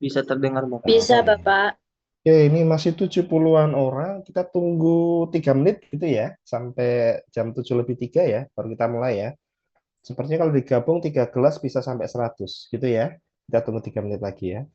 Bisa terdengar, Bapak. Bisa, Oh iya. Bapak. Oke, ini masih 70-an orang. Kita tunggu 3 menit gitu ya, sampai jam 7 lebih 3 ya, baru kita mulai ya. Sepertinya kalau digabung 3 gelas bisa sampai 100 gitu ya. Kita tunggu 3 menit lagi ya.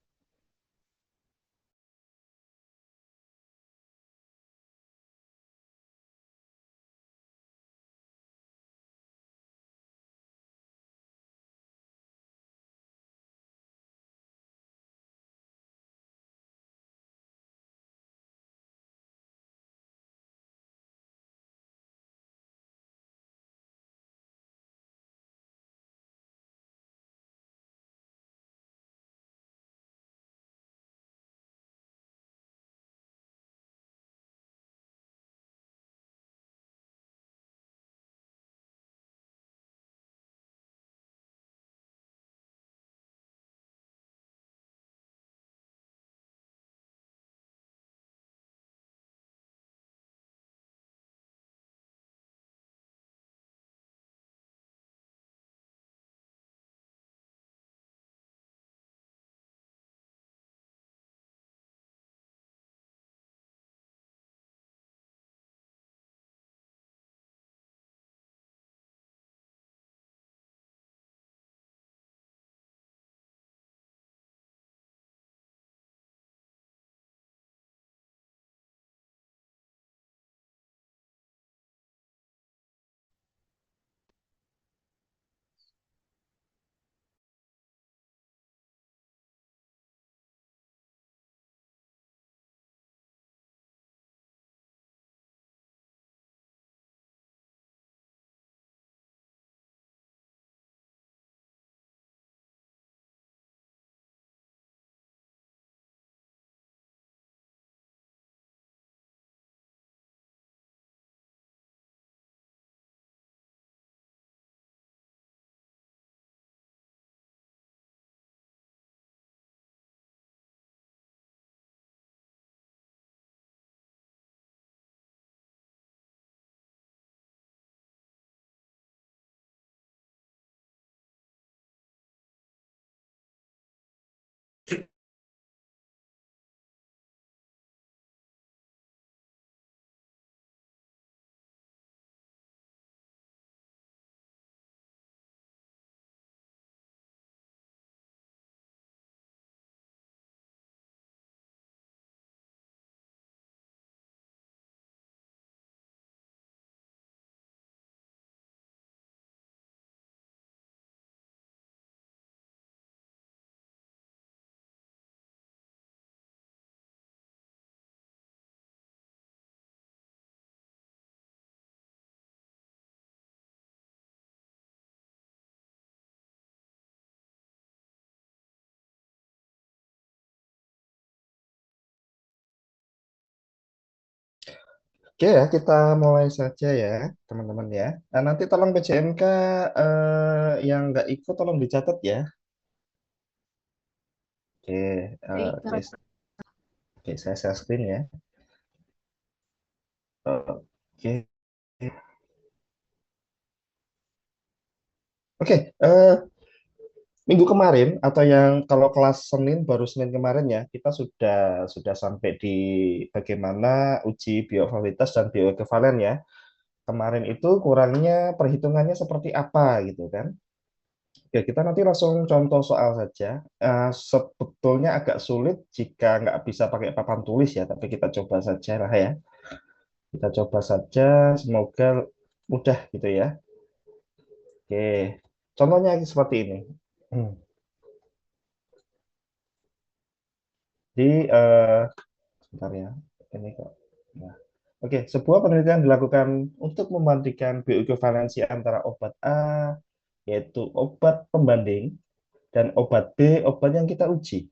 Oke ya, kita mulai saja ya, teman-teman ya. Nah, nanti tolong PJMK yang nggak ikut tolong dicatat ya. Oke, Baik, oke, oke, saya share screen ya. Oke, oke. Minggu kemarin atau yang kalau kelas Senin baru Senin kemarin ya, kita sudah sampai di bagaimana uji bioavalitas dan bioekivalen ya. Kemarin itu kurangnya perhitungannya seperti apa gitu kan. Ya, kita nanti langsung contoh soal saja. Sebetulnya agak sulit jika nggak bisa pakai papan tulis ya, tapi kita coba saja lah ya. Kita coba saja, semoga mudah gitu ya. Oke, contohnya seperti ini. Hmm. Di sebentar ya, ini kok. Nah, oke, sebuah penelitian dilakukan untuk membandingkan bioekuivalensi antara obat A, yaitu obat pembanding, dan obat B, obat yang kita uji.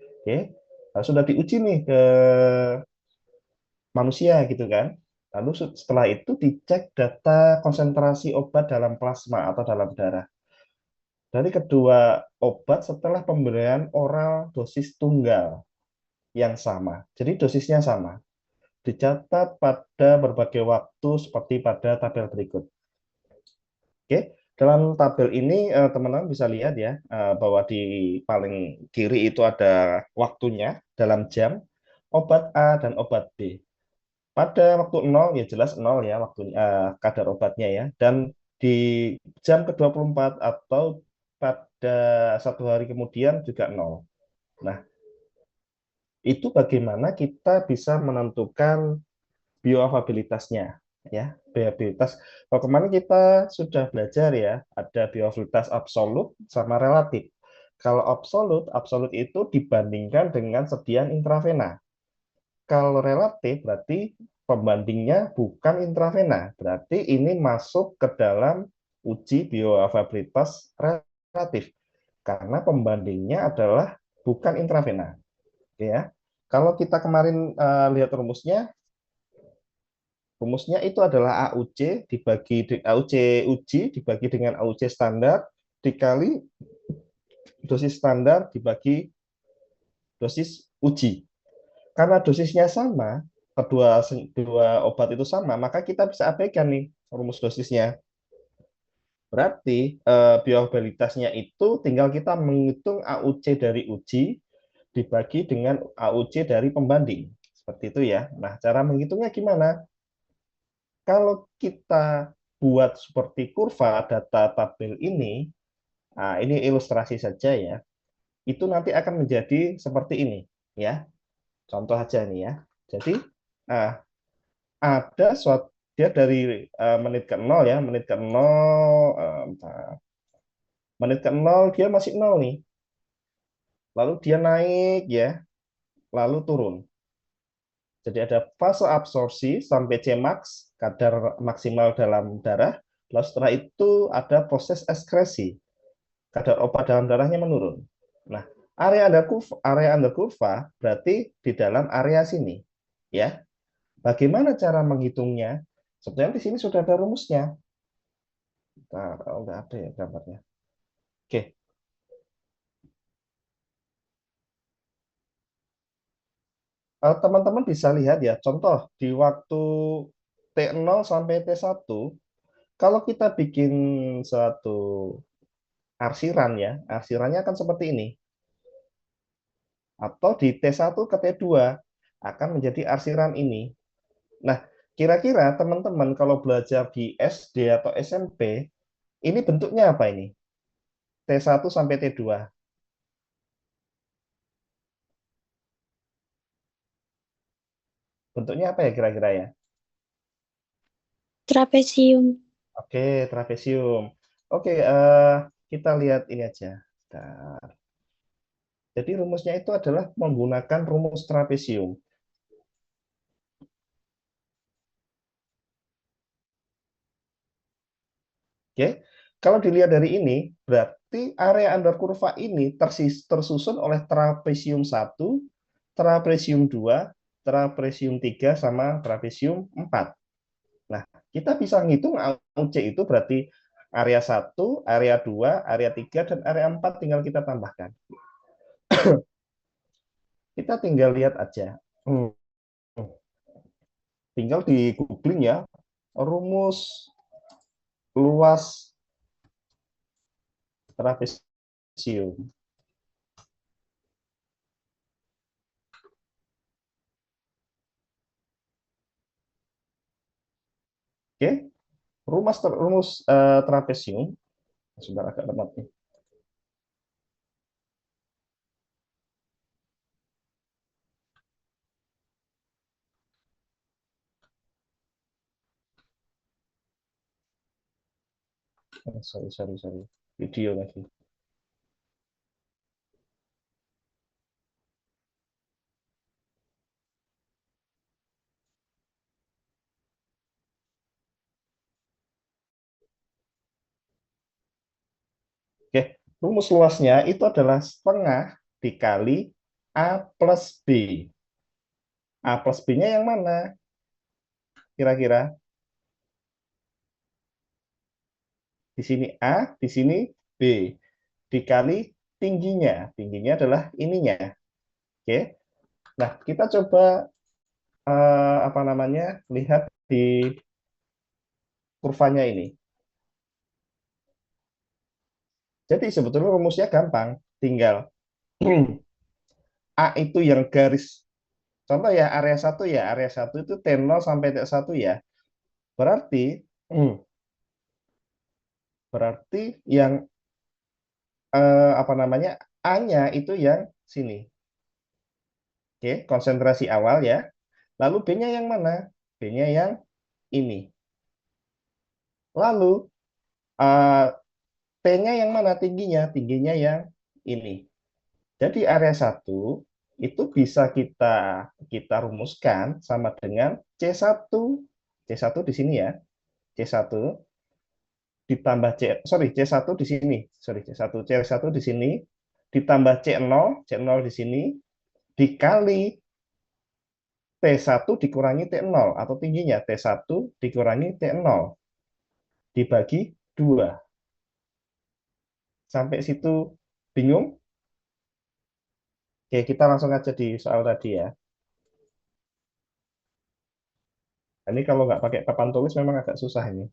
Oke, nah, sudah diuji nih ke manusia gitu kan. Lalu setelah itu dicek data konsentrasi obat dalam plasma atau dalam darah. Dari kedua obat setelah pemberian oral dosis tunggal yang sama. Jadi dosisnya sama. Dicatat pada berbagai waktu seperti pada tabel berikut. Oke. Dalam tabel ini teman-teman bisa lihat ya bahwa di paling kiri itu ada waktunya dalam jam, obat A dan obat B. Pada waktu nol ya jelas nol ya waktunya kadar obatnya ya. Dan di jam ke-24 atau pada 1 hari kemudian juga nol. Nah, itu bagaimana kita bisa menentukan bioavailabilitasnya ya. Bioavailabilitas. Kalau kemarin kita sudah belajar ya, ada bioavailabilitas absolut sama relatif. Kalau absolut, absolut itu dibandingkan dengan sediaan intravena. Kalau relatif berarti pembandingnya bukan intravena, berarti ini masuk ke dalam uji bioavailabilitas relatif karena pembandingnya adalah bukan intravena. Oke ya. Kalau kita kemarin lihat rumusnya itu adalah AUC dibagi AUC uji dibagi dengan AUC standar dikali dosis standar dibagi dosis uji. Karena dosisnya sama, kedua obat itu sama, maka kita bisa abaikan nih rumus dosisnya. Berarti bioavailabilitasnya itu tinggal kita menghitung AUC dari uji dibagi dengan AUC dari pembanding. Seperti itu ya. Nah, cara menghitungnya gimana? Kalau kita buat seperti kurva data tabel ini, nah ini ilustrasi saja ya, itu nanti akan menjadi seperti ini ya. Contoh aja nih ya. Jadi nah, ada suatu dia dari menit ke nol ya, menit ke nol, menit ke nol dia masih nol nih. Lalu dia naik ya, lalu turun. Jadi ada fase absorpsi sampai Cmax, kadar maksimal dalam darah. Lalu setelah itu ada proses ekskresi, kadar obat dalam darahnya menurun. Nah, area under kurva berarti di dalam area sini, ya. Bagaimana cara menghitungnya? Sebenarnya di sini sudah ada rumusnya. Nah, kalau nggak ada ya gambarnya. Oke, teman-teman bisa lihat ya, contoh di waktu T0 sampai T1, kalau kita bikin suatu arsiran ya, arsirannya akan seperti ini. Atau di T1 ke T2 akan menjadi arsiran ini. Nah, kira-kira teman-teman kalau belajar di SD atau SMP, ini bentuknya apa ini? T1 sampai T2. Bentuknya apa ya kira-kira ya? Trapesium. Oke, trapesium. Oke, kita lihat ini aja. Nah, jadi rumusnya itu adalah menggunakan rumus trapesium. Oke, kalau dilihat dari ini, berarti area under kurva ini tersusun oleh trapesium 1, trapesium 2, trapesium 3, sama trapesium 4. Nah, kita bisa ngitung AUC itu berarti area 1, area 2, area 3, dan area 4 tinggal kita tambahkan. Kita tinggal lihat aja. Tinggal di googling ya, rumus luas trapesium. Oke, rumus trapesium. Sebentar agak lemot nih. Sorry. Video lagi. Oke, rumus luasnya itu adalah setengah dikali A plus B. A plus B-nya yang mana? Kira-kira di sini A, di sini B. Dikali tingginya. Tingginya adalah ininya. Oke. Nah, kita coba apa namanya? Lihat di kurvanya ini. Jadi sebetulnya rumusnya gampang, tinggal A itu yang garis, contoh ya area satu itu T0 sampai T1 ya. Berarti berarti yang apa namanya A-nya itu yang sini. Oke, konsentrasi awal ya. Lalu B-nya yang mana? B-nya yang ini. Lalu eh, T-nya yang mana tingginya? Tingginya yang ini. Jadi area satu itu bisa kita kita rumuskan sama dengan C1. C1 di sini ya. C1 ditambah C1 di sini. C1 di sini ditambah C0 di sini dikali T1 dikurangi T0 atau tingginya T1 dikurangi T0 dibagi 2. Sampai situ bingung? Oke, kita langsung aja di soal tadi ya. Ini kalau nggak pakai papan tulis memang agak susah ini.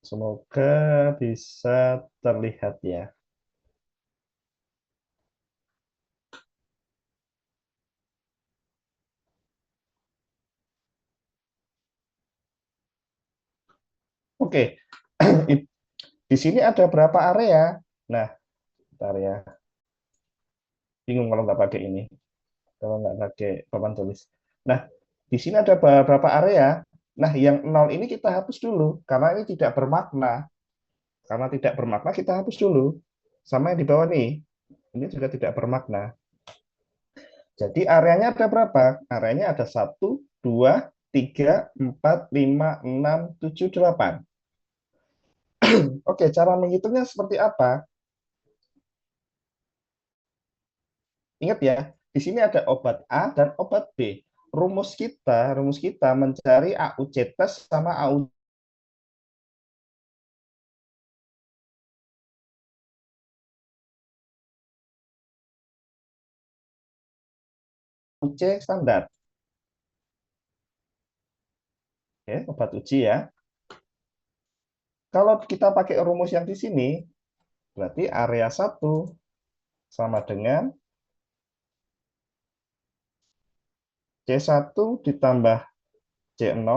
Semoga bisa terlihat ya. Oke, di sini ada berapa area? Nah, bentar ya. Bingung kalau nggak pakai ini, kalau nggak pakai papan tulis. Nah, di sini ada berapa area? Nah, yang nol ini kita hapus dulu karena ini tidak bermakna. Karena tidak bermakna kita hapus dulu. Sama yang di bawah nih, ini juga tidak bermakna. Jadi areanya ada berapa? Areanya ada 1, 2, 3, 4, 5, 6, 7, 8. Oke, cara menghitungnya seperti apa? Ingat ya, di sini ada obat A dan obat B. Rumus kita mencari AUC tes sama AUC standar. Oke, obat uji ya. Kalau kita pakai rumus yang di sini, berarti area 1 sama dengan C1 ditambah C0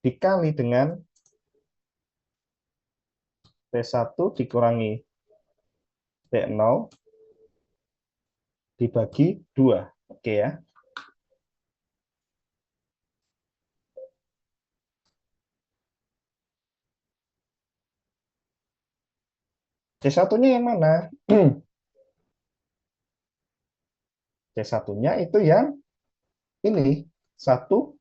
dikali dengan T1 dikurangi T0 dibagi 2. Oke ya. C1-nya yang mana? C1-nya itu yang ini 1,2.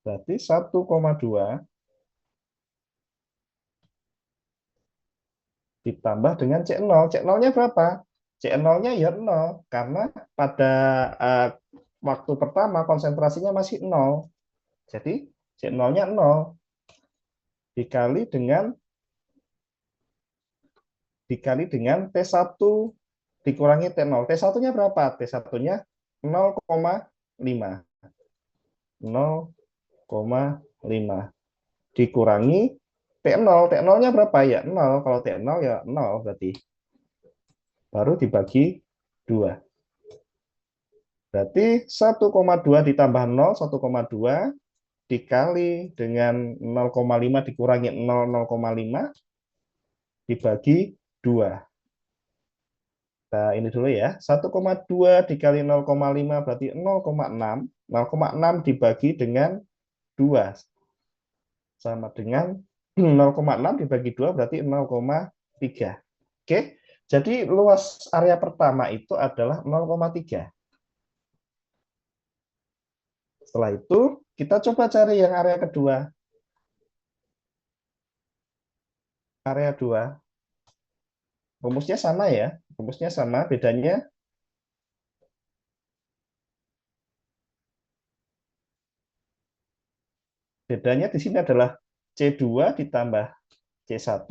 Berarti 1,2 ditambah dengan C0. C0-nya berapa? C0-nya ya 0 karena pada uh, waktu pertama konsentrasinya masih 0. Jadi C0-nya 0 dikali dengan T1 dikurangi T0. T1-nya berapa? T1-nya 0,5. 0,5 dikurangi T0. T0-nya berapa ya? 0. Kalau T0 ya 0 berarti. Baru dibagi 2. Berarti 1,2 ditambah 0, 1,2 dikali dengan 0,5 dikurangi 0, 0,5 dibagi 2. Nah, ini dulu ya. 1,2 dikali 0,5 berarti 0,6. 0,6 dibagi dengan 2 sama dengan 0,6 dibagi 2 berarti 0,3. Oke. Jadi luas area pertama itu adalah 0,3. Setelah itu, kita coba cari yang area kedua. Area 2. Rumusnya sama ya. Rumusnya sama, bedanya di sini adalah C2 ditambah C1.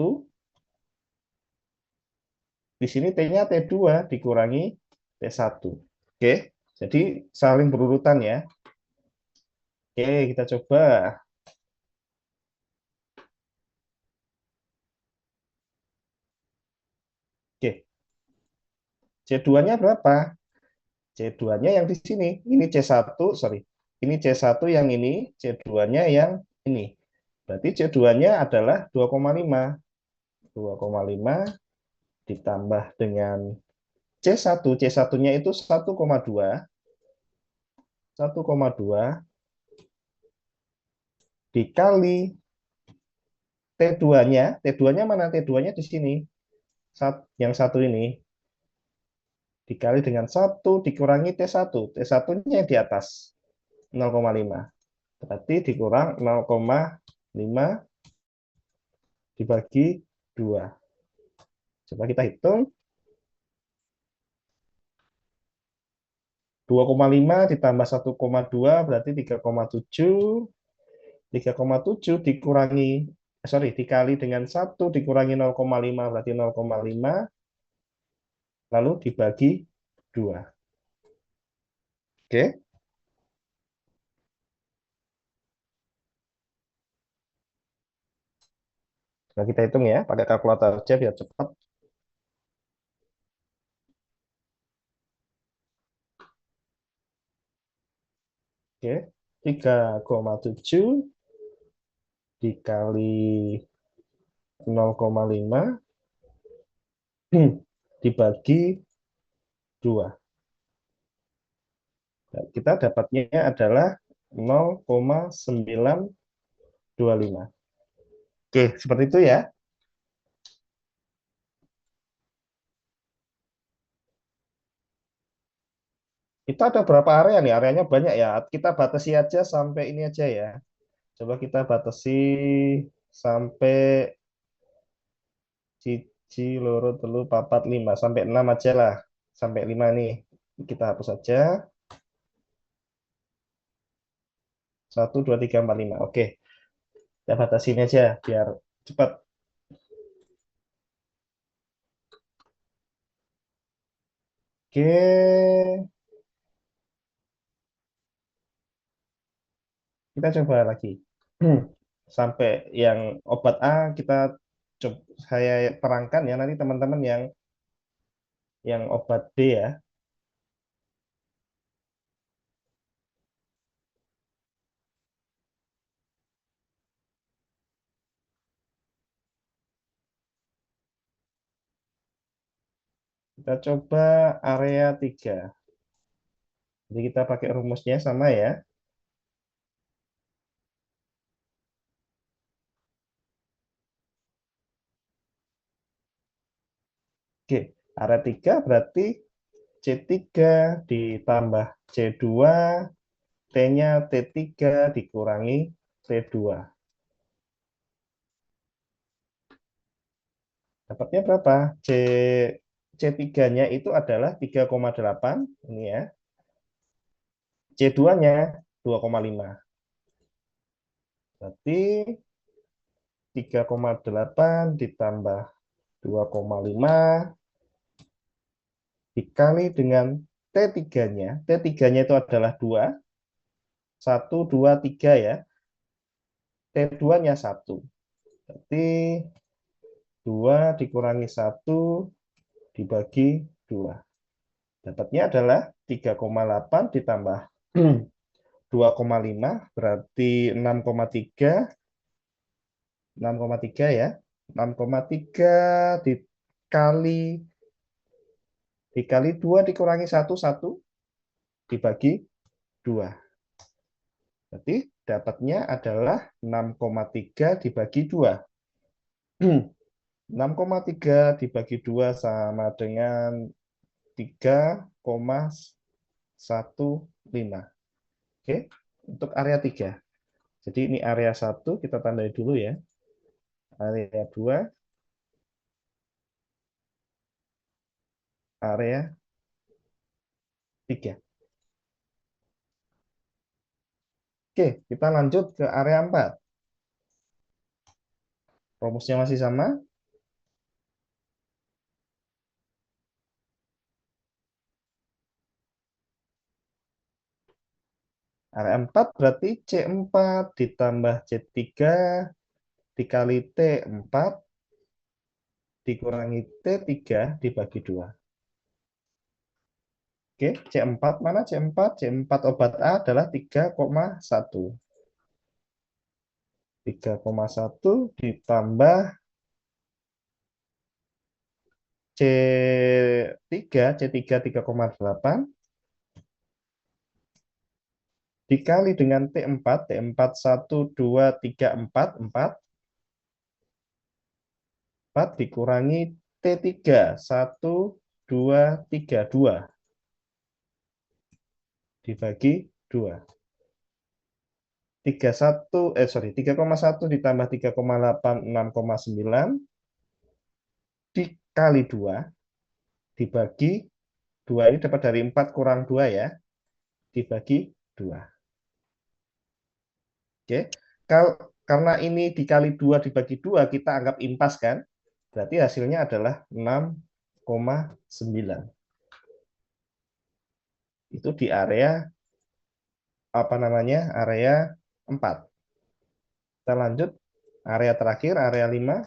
Di sini T-nya T2 dikurangi T1. Oke, jadi saling berurutan ya. Oke, kita coba. Oke, C2-nya berapa? C2-nya yang di sini. Ini C1, sorry. Ini C1 yang ini, C2-nya yang ini. Berarti C2-nya adalah 2,5. 2,5 ditambah dengan C1. C1-nya itu 1,2. 1,2 dikali T2-nya. T2-nya mana? T2-nya di sini. Yang satu ini. Dikali dengan 1 dikurangi T1. T1-nya di atas 0,5. Berarti dikurang 0,5 dibagi 2. Coba kita hitung. 2,5 ditambah 1,2 berarti 3,7. 3,7 dikurangi, sorry, dikali dengan 1 dikurangi 0,5 berarti 0,5, lalu dibagi 2. Oke, nah kita hitung ya, pakai kalkulator aja biar cepat. Oke, 3,7 dikali 0,5 dibagi 2. Nah, kita dapatnya adalah 0,925. Oke, seperti itu ya. Kita ada berapa area nih? Areanya banyak ya. Kita batasi aja sampai ini aja ya. Coba kita batasi sampai cici, loro, telu, papat, lima. Sampai 6 aja lah. Sampai 5 nih. Kita hapus aja. 1, 2, 3, 4, 5. Oke. Kita batasi ini aja biar cepat. Oke. Kita coba lagi. Sampai yang obat A kita coba saya terangkan ya. Nanti teman-teman yang obat B ya. Kita coba area 3. Jadi kita pakai rumusnya sama ya. Oke, area 3 berarti C3 ditambah C2, T-nya T3 dikurangi T2. Dapatnya berapa? C3-nya itu adalah 3,8, ini ya. C2-nya 2,5. Berarti 3,8 ditambah 2,5 dikali dengan T3-nya. T3-nya itu adalah 2. 1, 2, 3 ya. T2-nya 1. Berarti 2 dikurangi 1 dibagi 2. Dapatnya adalah 3,8 ditambah 2,5 berarti 6,3. 6,3 ya. 6,3 dikali 2 dikurangi 1, 1 dibagi 2. Berarti dapatnya adalah 6,3 dibagi 2. 6,3 dibagi 2 sama dengan 3,15. Oke. untuk area 3. Jadi ini area 1 kita tandai dulu ya. Area 2, area 3. Oke, kita lanjut ke area 4. Rumusnya masih sama. Area 4 berarti C4 ditambah C3 dikali T4 dikurangi T3 dibagi 2. Oke, C4 mana C4? C4 obat A adalah 3,1. 3,1 ditambah C3 3,8 dikali dengan T4, T4 1, 2, 3, 4, 4, 4 dikurangi T3, 1, 2, 3, 2 dibagi 2. 3,1 ditambah 3,8, 6,9 dikali 2 dibagi 2 ini dapat dari 4 kurang 2 ya, dibagi 2. Oke. Karena ini dikali 2 dibagi 2 kita anggap impas kan? Berarti hasilnya adalah 6,9. Itu di area apa namanya? Area 4. Kita lanjut area terakhir, area 5.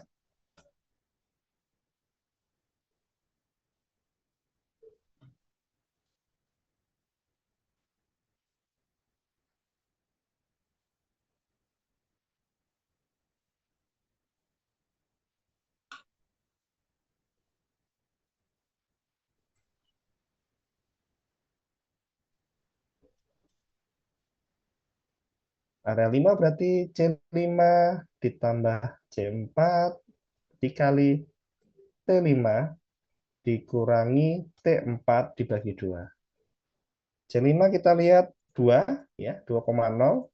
Area 5 berarti C5 ditambah C4 dikali T5 dikurangi T4 dibagi 2. C5 kita lihat 2 ya, 2,0.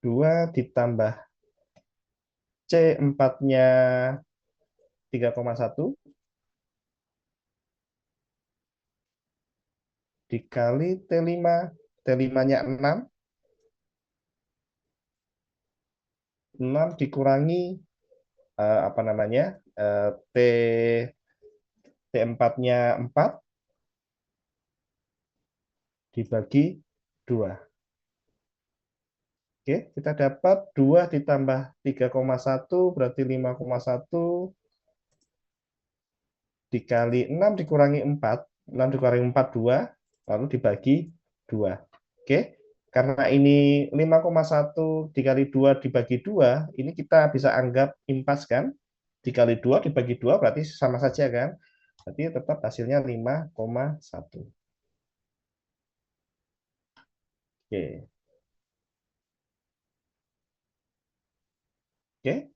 2 ditambah C4-nya 3,1 dikali T5. T5-nya 6. 6 dikurangi apa namanya? T T4-nya 4 dibagi 2. Oke, kita dapat 2 ditambah 3,1 berarti 5,1 dikali 6 dikurangi 4. 6 dikurangi 4, 2. Lalu dibagi 2. Oke, karena ini 5,1 dikali 2 dibagi 2, ini kita bisa anggap impas kan? Dikali 2 dibagi 2 berarti sama saja kan? Berarti tetap hasilnya 5,1. Oke. Oke.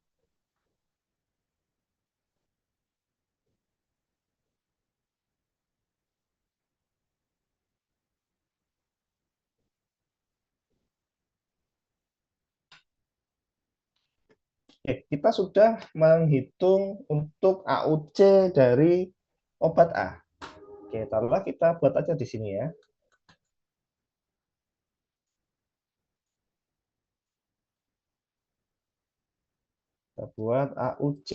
Oke, kita sudah menghitung untuk AUC dari obat A. Oke, taruhlah kita buat aja di sini ya. Kita buat AUC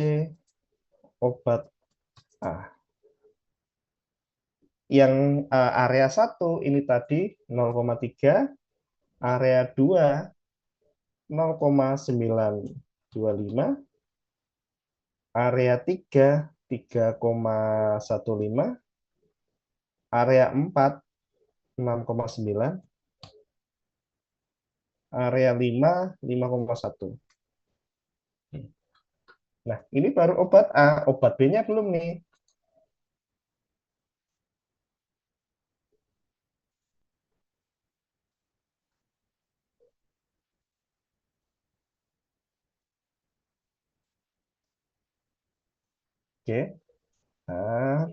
obat A. Yang area 1 ini tadi 0,3, area 2 0,925, area 3 3,15, area 4 6,9, area 5 5,1. Nah, ini baru obat A, obat B-nya belum nih. Oke. Nah,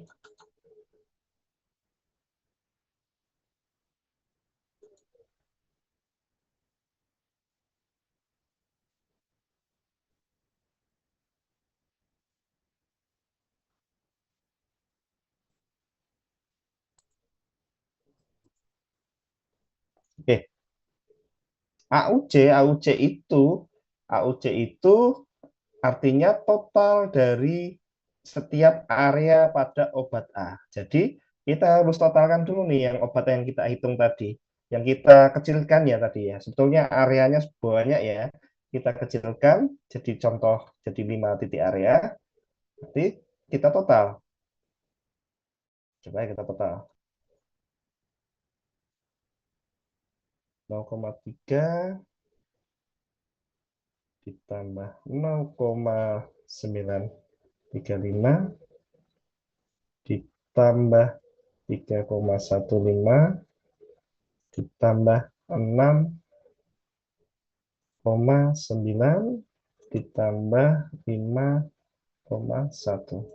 AUC, AUC itu, AUC itu artinya total dari setiap area pada obat A. Jadi kita harus totalkan dulu nih yang obat yang kita hitung tadi. Yang kita kecilkan ya tadi ya. Sebetulnya areanya banyak ya. Kita kecilkan jadi contoh jadi 5 titik area. Nanti kita total. Coba kita total. 0,3 ditambah 0,935 ditambah 3,15 ditambah 6,9 ditambah 5,1.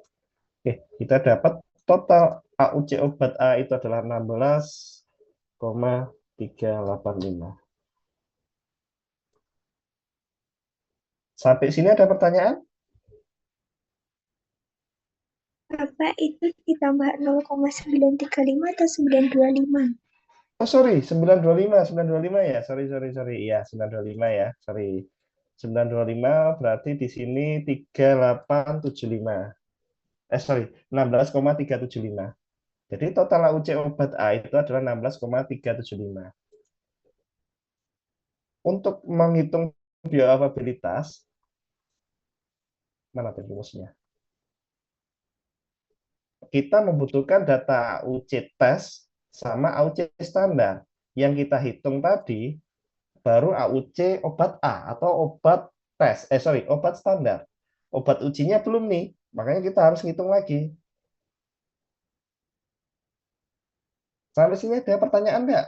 Oke, kita dapat total AUC obat A itu adalah 16,385. Sampai sini ada pertanyaan? Apa itu ditambah 0,935 atau 925? Oh, sorry, 925, 925 ya. Sorry, sorry, sorry. Iya, 925 ya. Sorry. 925 berarti di sini 3875. Sorry, 16,375. Jadi total AUC obat A itu adalah 16,375. Untuk menghitung bioavailabilitas, mana tadi rumusnya? Kita membutuhkan data AUC tes sama AUC standar. Yang kita hitung tadi baru AUC obat A atau obat tes. Sorry, obat standar. Obat ujinya belum nih, makanya kita harus ngitung lagi. Sampai sini ada pertanyaan nggak,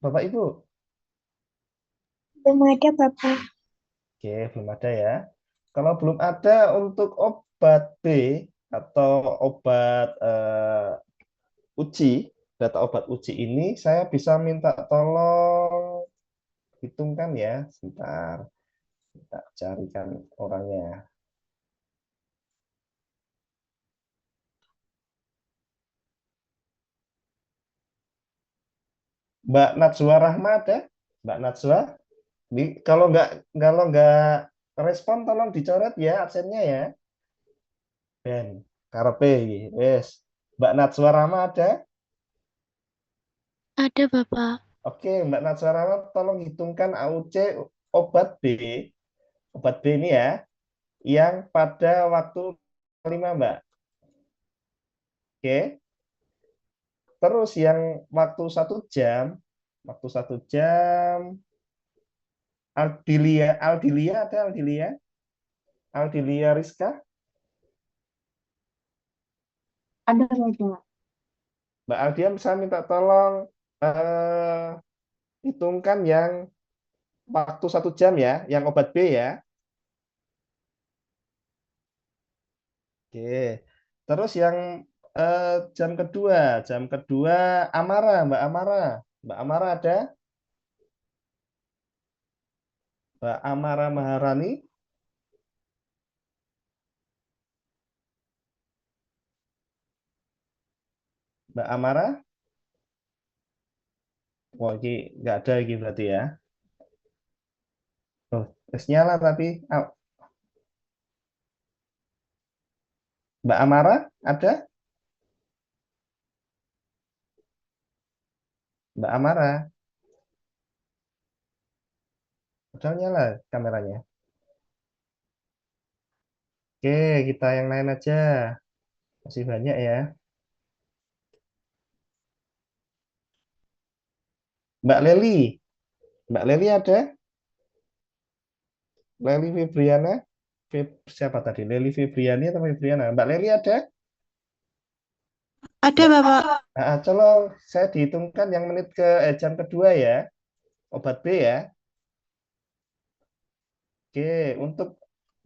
Bapak Ibu? Belum ada, Bapak. Oke, belum ada ya. Kalau belum ada untuk obat B atau obat uji, data obat uji ini saya bisa minta tolong hitungkan ya. Sebentar, kita carikan orangnya. Mbak Najwa Rahma ada? Mbak Najwa? Kalau nggak respon tolong dicoret ya absennya ya. Ben, karepe iki. Wes. Mbak Najwa Rahma ada? Ada, Bapak. Oke, Mbak Najwa Rahma tolong hitungkan AUC obat B. Obat B ini ya, yang pada waktu 5, Mbak. Oke. Terus yang waktu 1 jam, Aldilia ada Aldilia Rizka, Ada, Bapak. Mbak Aldia bisa minta tolong eh, hitungkan yang waktu 1 jam ya, yang obat B ya. Oke. Terus yang jam kedua Amara, Mbak Amara, Mbak Amara ada, Mbak Amara Maharani, Mbak Amara. Wah, ini nggak ada lagi berarti ya. Oh, tes nyala tapi Mbak Amara ada? Mbak Amara, udah nyala kameranya. Oke, kita yang lain aja. Masih banyak ya. Mbak Leli, Mbak Leli ada? Leli Febriana, siapa tadi? Leli Febriani atau Febriana? Mbak Leli ada? Ada, Mbak, Bapak. tolong saya dihitungkan yang jam kedua ya, obat B ya. Oke, untuk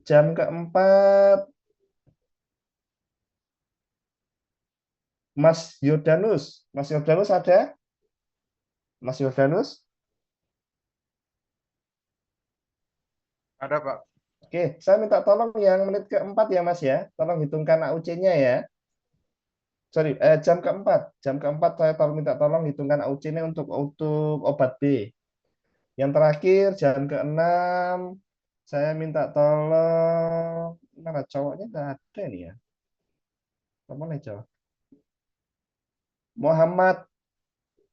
jam keempat, Mas Yordanus ada? Mas Yordanus? Ada, Pak. Oke, saya minta tolong yang menit keempat ya Mas ya. Tolong hitungkan AUC-nya ya. Sorry, jam keempat saya minta tolong hitungkan AUC-nya untuk obat B. Yang terakhir jam ke-6 saya minta tolong, mana cowoknya nggak ada nih ya. Mana cowok? Muhammad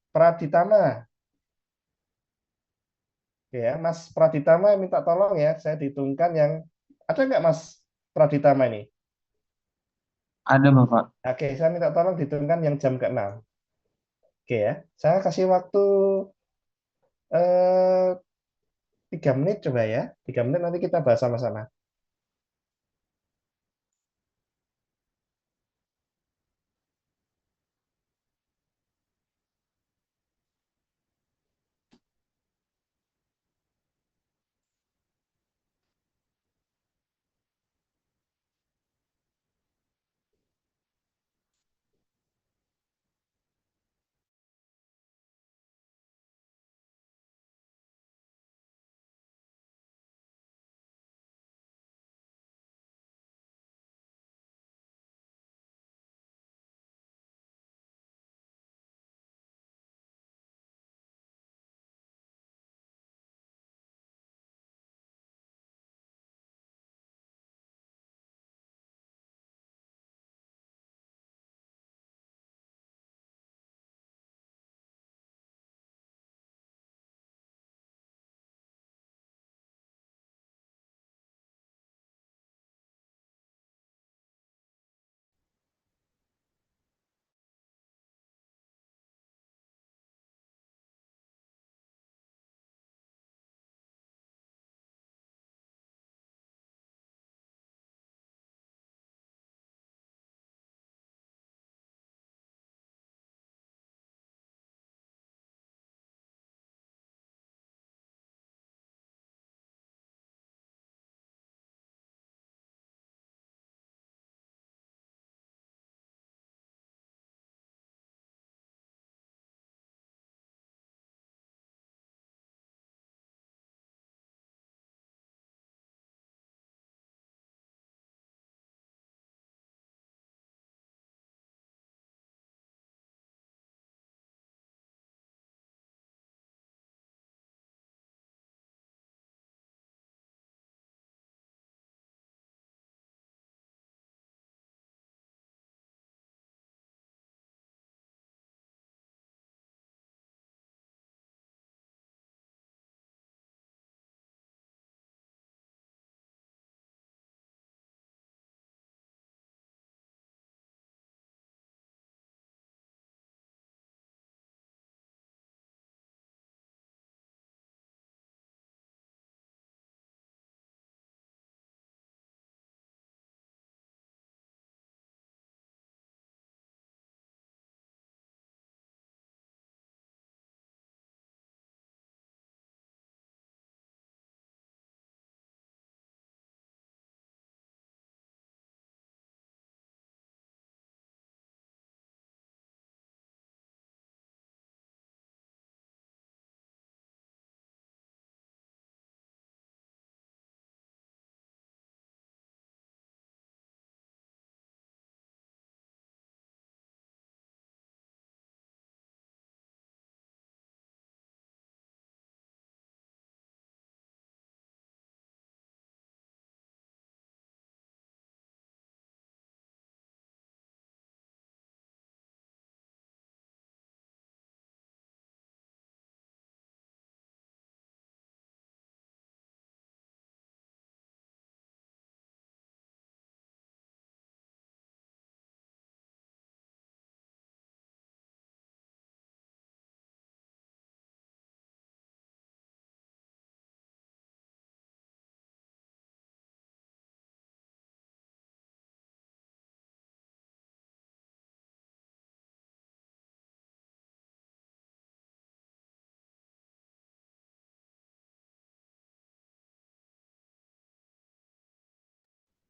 Praditama. Oke ya, Mas Praditama minta tolong ya, saya dihitungkan yang ada nggak Mas Praditama ini? Ada, Bapak. Oke, saya minta tolong dihitungkan yang jam ke-6. Oke ya, saya kasih waktu eh, 3 menit coba ya. 3 menit nanti kita bahas sama-sama.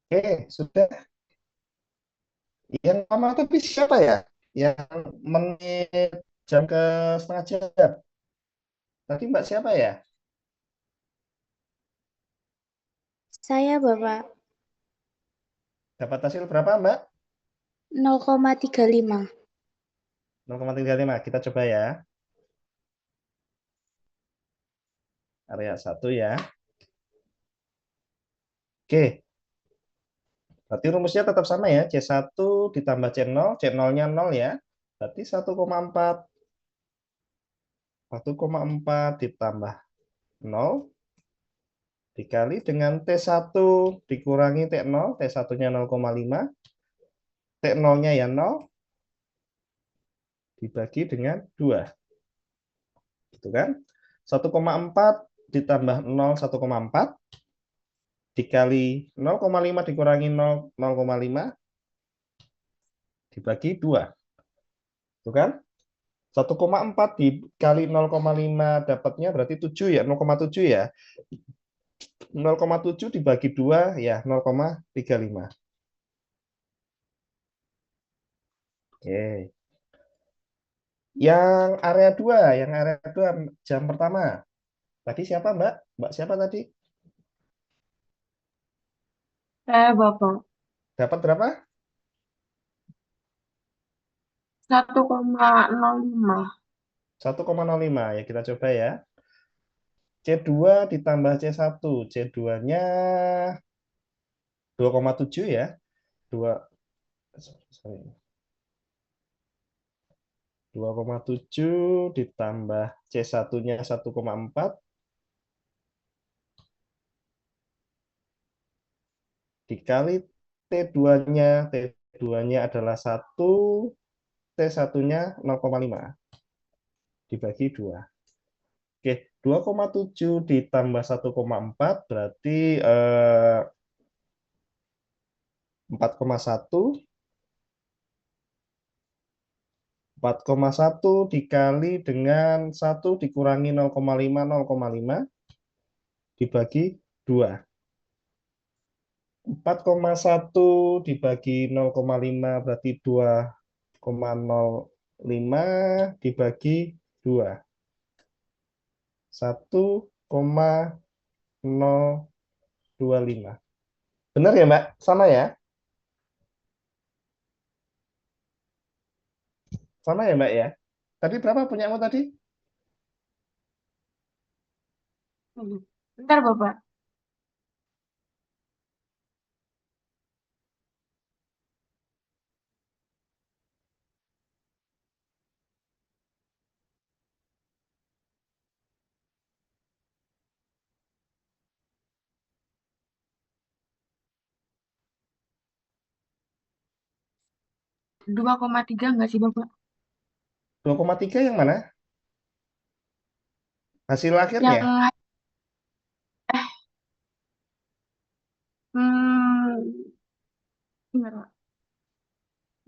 Oke, sudah. Yang lama tapi siapa ya? Yang menit jam ke setengah jam. Tadi Mbak siapa ya? Saya, Bapak. Dapat hasil berapa Mbak? 0,35. 0,35. Kita coba ya. Area 1 ya. Oke, berarti rumusnya tetap sama ya. C1 ditambah C0, C0-nya 0 ya. Berarti 1,4. 1,4 ditambah 0 dikali dengan T1 dikurangi T0, T1-nya 0,5, T0-nya ya 0, dibagi dengan 2. Gitu kan? 1,4 ditambah 0, 1,4 dikali 0,5 dikurangi 0, 0,5 dibagi 2. Itu kan? 1,4 dikali 0,5 dapatnya berarti 7 ya, 0,7 ya. 0,7 dibagi 2 ya 0,35. Oke. Yang area 2 jam pertama. Tadi siapa, Mbak? Mbak siapa tadi? Saya Bapak. Dapat berapa? 1,05. 1,05 ya, kita coba ya. C2 ditambah C1. C2-nya 2,7 ya. 2 sorry. 2,7 ditambah C1-nya 1,4 dikali T2-nya. T2-nya adalah 1, T1-nya 0,5 dibagi 2. Oke, 2,7 ditambah 1,4 berarti 4,1. 4,1 dikali dengan 1 dikurangi 0,5, 0,5 dibagi 2. 4,1 dibagi 0,5 berarti 2,05 dibagi 2. 1,025. Benar ya, Mbak? Sama ya? Sama ya, Mbak ya? Tadi berapa punyamu tadi? Bentar Bapak. 2,3 enggak sih Bapak? 2,3 yang mana? Hasil Yang akhirnya? hmm, bentar, Pak.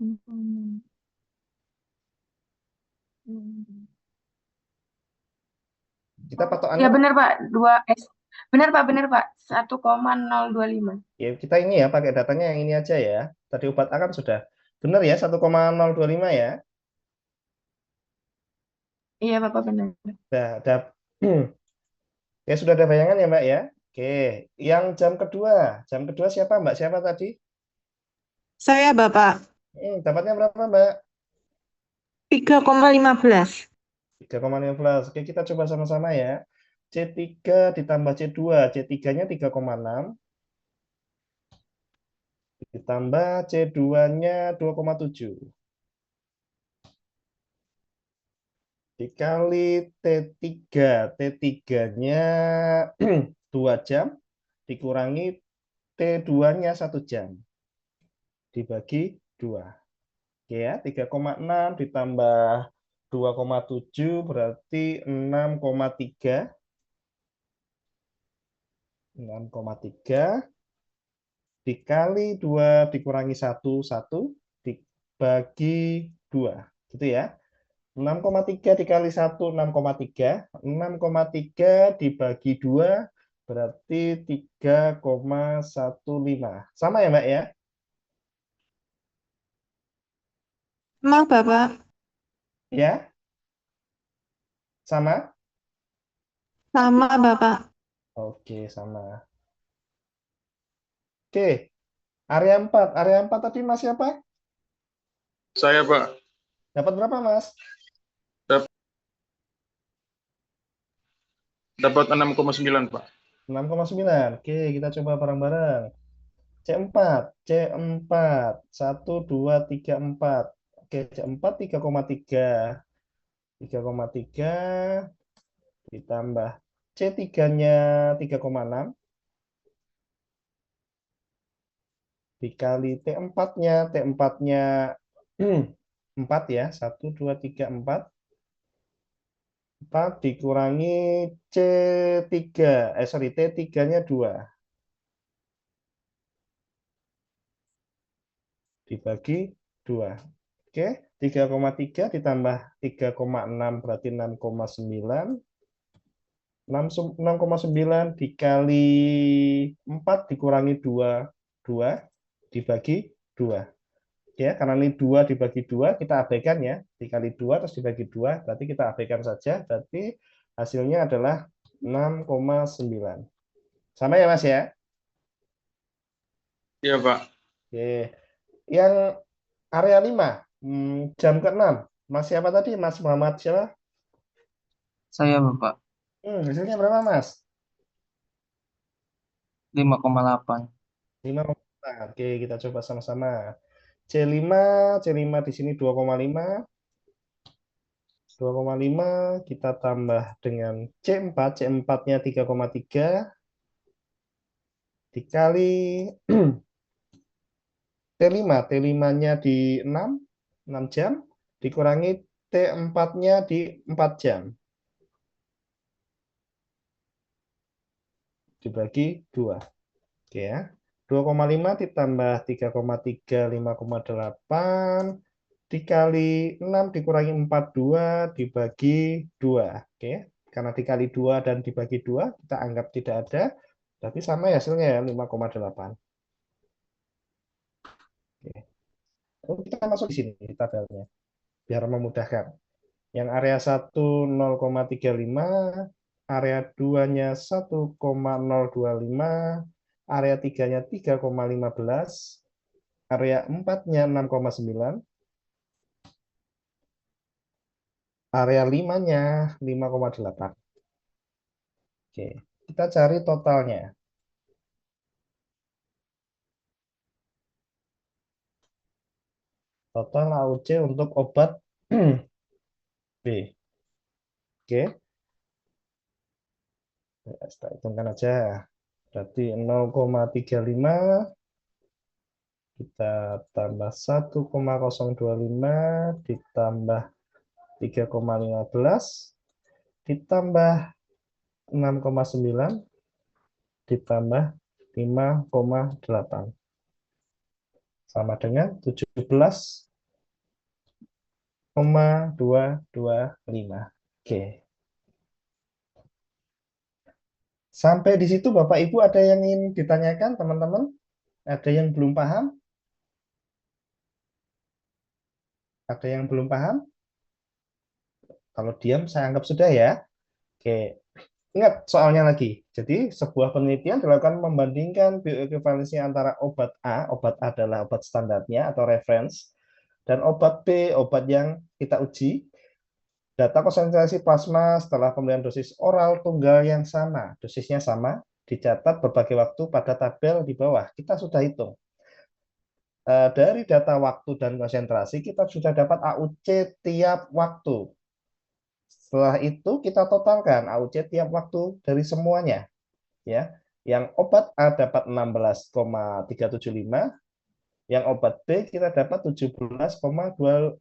Hmm, hmm. Kita Ya patokannya benar Pak, 2 S. Benar Pak, 1,025. ya kita ini ya pakai datanya yang ini aja ya. Tadi obat A kan sudah benar ya 1,025 ya. Iya Bapak benar. Ada ya sudah ada bayangan ya Mbak ya. Oke, yang jam kedua siapa Mbak? Siapa tadi? Saya Bapak, Dapatnya berapa Mbak? 3,15. 3,15. Oke, kita coba sama-sama ya. C3 ditambah C2, C3-nya 3,6 ditambah C2-nya 2,7 dikali T3. T3-nya 2 jam dikurangi T2-nya 1 jam dibagi 2. Oke ya, 3,6 ditambah 2,7 berarti 6,3. 6,3 dikali 2 dikurangi 1, 1 dibagi 2. Gitu ya. 6,3 dikali 1, 6,3. 6,3 dibagi 2 berarti 3,15. Sama ya, Mbak ya? Emang Bapak, Ya, sama? sama Bapak. Oke, sama. Oke, area 4. Area 4 tadi Mas siapa? Saya, Pak. Dapat berapa, Mas? Dapat 6,9, Pak. 6,9. Oke, kita coba bareng-bareng. C4, C4, 1, 2, 3, 4. Oke, C4 3,3. 3,3 ditambah C3-nya 3,6 dikali T4-nya. T4-nya 4 ya. 1, 2, 3, 4. 4 dikurangi C3. Sorry, T3-nya 2. Dibagi 2. Oke, 3,3 ditambah 3,6 berarti 6,9. 6,9 dikali 4 dikurangi 2. 2 dibagi 2. Ya, karena ini 2 dibagi 2, kita abaikan ya. Dikali 2 terus dibagi 2, berarti kita abaikan saja. Berarti hasilnya adalah 6,9. Sama ya, Mas ya? Iya, Pak. Oke. Yang area 5, jam ke-6. Mas siapa tadi? Mas Muhammad siapa? Saya Bapak. Hasilnya berapa, Mas? 5,8. 5,4. Oke, kita coba sama-sama. C5, C5 di sini 2,5. 2,5 kita tambah dengan C4, C4-nya 3,3 dikali T5, T5-nya di 6 jam dikurangi T4-nya di 4 jam dibagi 2. Oke ya. 2,5 ditambah 3,3 5,8 dikali 6 dikurangi 42 dibagi 2. Oke. Karena dikali 2 dan dibagi 2 kita anggap tidak ada. Tapi sama ya hasilnya ya 5,8. Oke. Lalu kita masuk di sini di tabelnya biar memudahkan. Yang area 1 0,35, area 2-nya 1,025, area 3-nya 3,15, area 4-nya 6,9, area 5-nya 5,8. Oke, kita cari totalnya. Total AUC untuk obat B. Oke, kita hitungkan aja. Berarti 0,35 kita tambah 1,025 ditambah 3,15 ditambah 6,9 ditambah 5,8 sama dengan 17,225. Oke. Sampai di situ Bapak Ibu ada yang ingin ditanyakan teman-teman? Ada yang belum paham? Ada yang belum paham? Kalau diam saya anggap sudah ya. Oke. Ingat soalnya lagi. Jadi sebuah penelitian dilakukan membandingkan bioekuivalensi antara obat A, obat A adalah obat standarnya atau reference, dan obat B, obat yang kita uji. Data konsentrasi plasma setelah pemberian dosis oral tunggal yang sama, dosisnya sama, dicatat berbagai waktu pada tabel di bawah. Kita sudah hitung. Dari data waktu dan konsentrasi, kita sudah dapat AUC tiap waktu. Setelah itu kita totalkan AUC tiap waktu dari semuanya. Ya, yang obat A dapat 16,375, yang obat B kita dapat 17,225.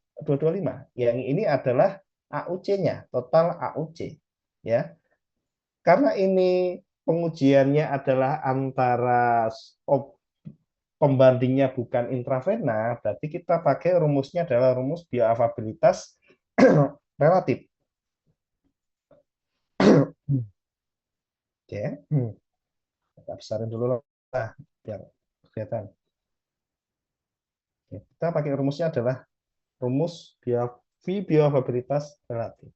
Yang ini adalah AUC-nya, total AUC. Ya, karena ini pengujiannya adalah antara pembandingnya bukan intravena, berarti kita pakai rumusnya adalah rumus bioavailabilitas relatif. Oke, kita besarin dulu lah biar kelihatan. Kita pakai rumusnya adalah rumus bioavailabilitas relatif.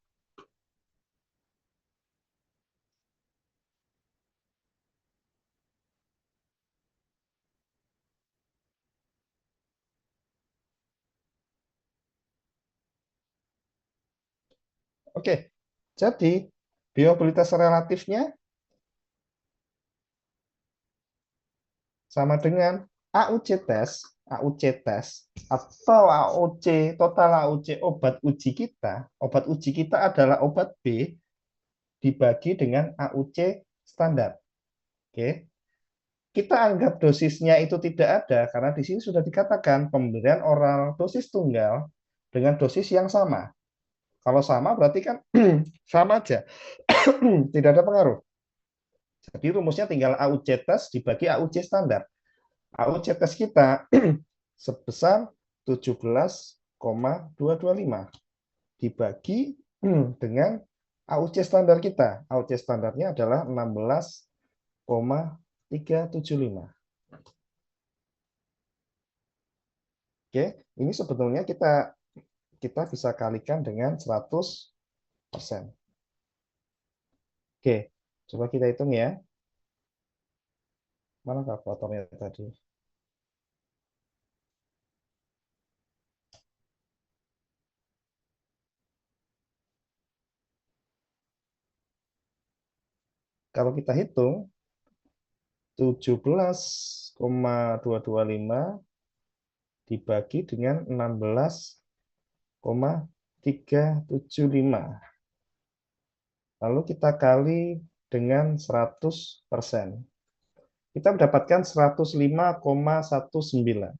Oke, jadi Biobalitas relatifnya sama dengan AUC test, atau AUC, total AUC obat uji kita. Obat uji kita adalah obat B dibagi dengan AUC standar. Oke. Kita anggap dosisnya itu tidak ada karena di sini sudah dikatakan pemberian oral dosis tunggal dengan dosis yang sama. Kalau sama berarti kan sama aja. Tidak ada pengaruh. Jadi rumusnya tinggal AUC test dibagi AUC standar. AUC test kita sebesar 17,225 dibagi dengan AUC standar kita. AUC standarnya adalah 16,375. Oke, ini sebetulnya kita bisa kalikan dengan 100%. Oke, coba kita hitung ya. Mana kalkulatornya tadi? Kalau kita hitung 17,225 dibagi dengan 16,375. Lalu kita kali dengan 100%. Kita mendapatkan 105,19.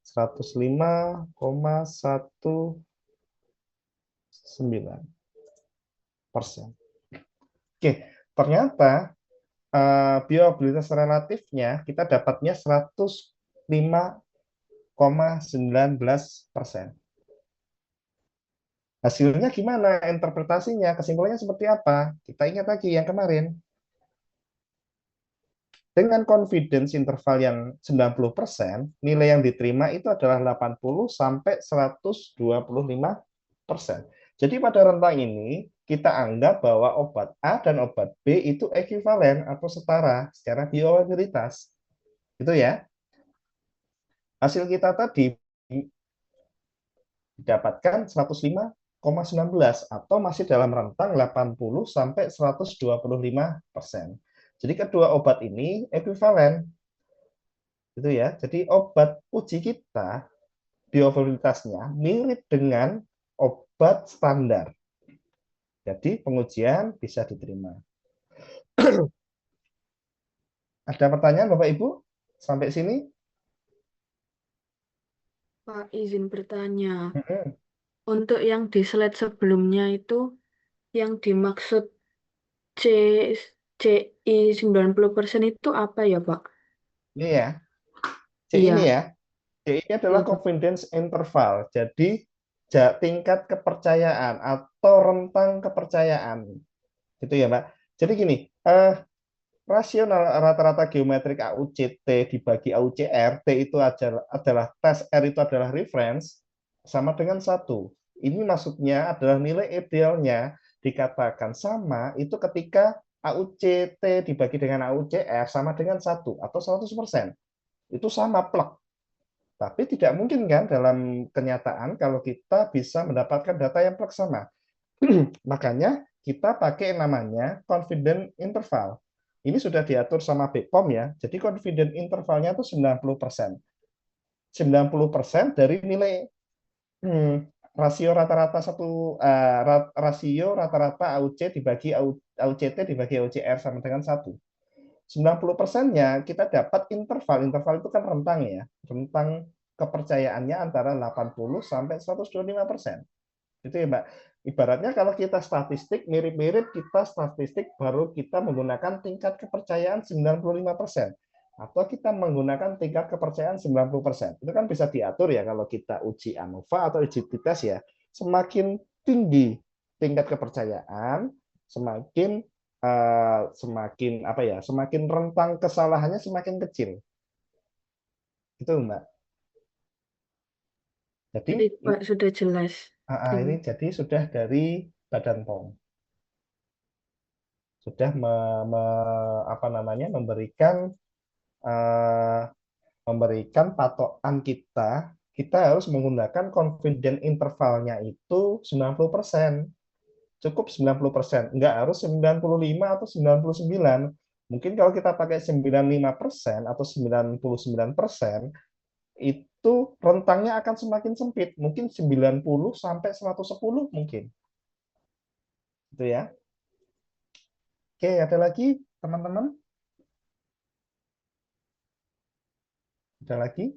105,19%. Oke, ternyata biobalitas relatifnya kita dapatnya 105,19%. Hasilnya gimana? Interpretasinya, kesimpulannya seperti apa? Kita ingat lagi yang kemarin. Dengan confidence interval yang 90%, nilai yang diterima itu adalah 80 sampai 125%. Jadi pada rentang ini, kita anggap bahwa obat A dan obat B itu ekuivalen atau setara secara biobalitas. Itu ya. Hasil kita tadi didapatkan 105,19 atau masih dalam rentang 80 sampai 125%. Jadi kedua obat ini ekuivalen. Itu ya. Jadi obat uji kita biobalitasnya mirip dengan obat standar. Jadi pengujian bisa diterima. Ada pertanyaan Bapak Ibu sampai sini? Pak, izin bertanya. Untuk yang di slide sebelumnya itu, yang dimaksud CI 90% itu apa ya, Pak? Ini ya. C Iya. ini ya. C ini adalah Iya, Pak. confidence interval. Jadi tingkat kepercayaan atau rentang kepercayaan. Gitu ya, Mbak. Jadi gini, rasional rata-rata geometrik AUCT dibagi AUCR, T itu adalah tes, R itu adalah reference, sama dengan 1. Ini maksudnya adalah nilai idealnya dikatakan sama itu ketika AUCT dibagi dengan AUCR sama dengan 1 atau 100%. Itu sama plek. Tapi tidak mungkin kan dalam kenyataan kalau kita bisa mendapatkan data yang plek sama. Makanya kita pakai namanya confidence interval. Ini sudah diatur sama BPOM ya. Jadi confidence intervalnya itu 90%. 90% dari nilai rasio rata-rata rasio rata-rata AUC dibagi AUCT dibagi AUCR sama dengan 1. 90%-nya kita dapat interval. Interval itu kan rentang ya. Rentang kepercayaannya antara 80 sampai 125%. Itu ya, Mbak. Ibaratnya kalau kita statistik, mirip-mirip kita statistik baru kita menggunakan tingkat kepercayaan 95%. Atau kita menggunakan tingkat kepercayaan 90%. Itu kan bisa diatur ya kalau kita uji ANOVA atau uji t-test ya. Semakin tinggi tingkat kepercayaan, semakin semakin rentang kesalahannya semakin kecil. Itu, Mbak. Jadi, Pak, sudah jelas. Ini jadi sudah dari Badan POM. Sudah memberikan patokan kita harus menggunakan confidence intervalnya itu 90%. cukup 90%. Nggak harus 95 atau 99. Mungkin kalau kita pakai 95% atau 99%, itu rentangnya akan semakin sempit. Mungkin 90 sampai 110 mungkin. Itu ya. Oke, ada lagi teman-teman? Ada lagi?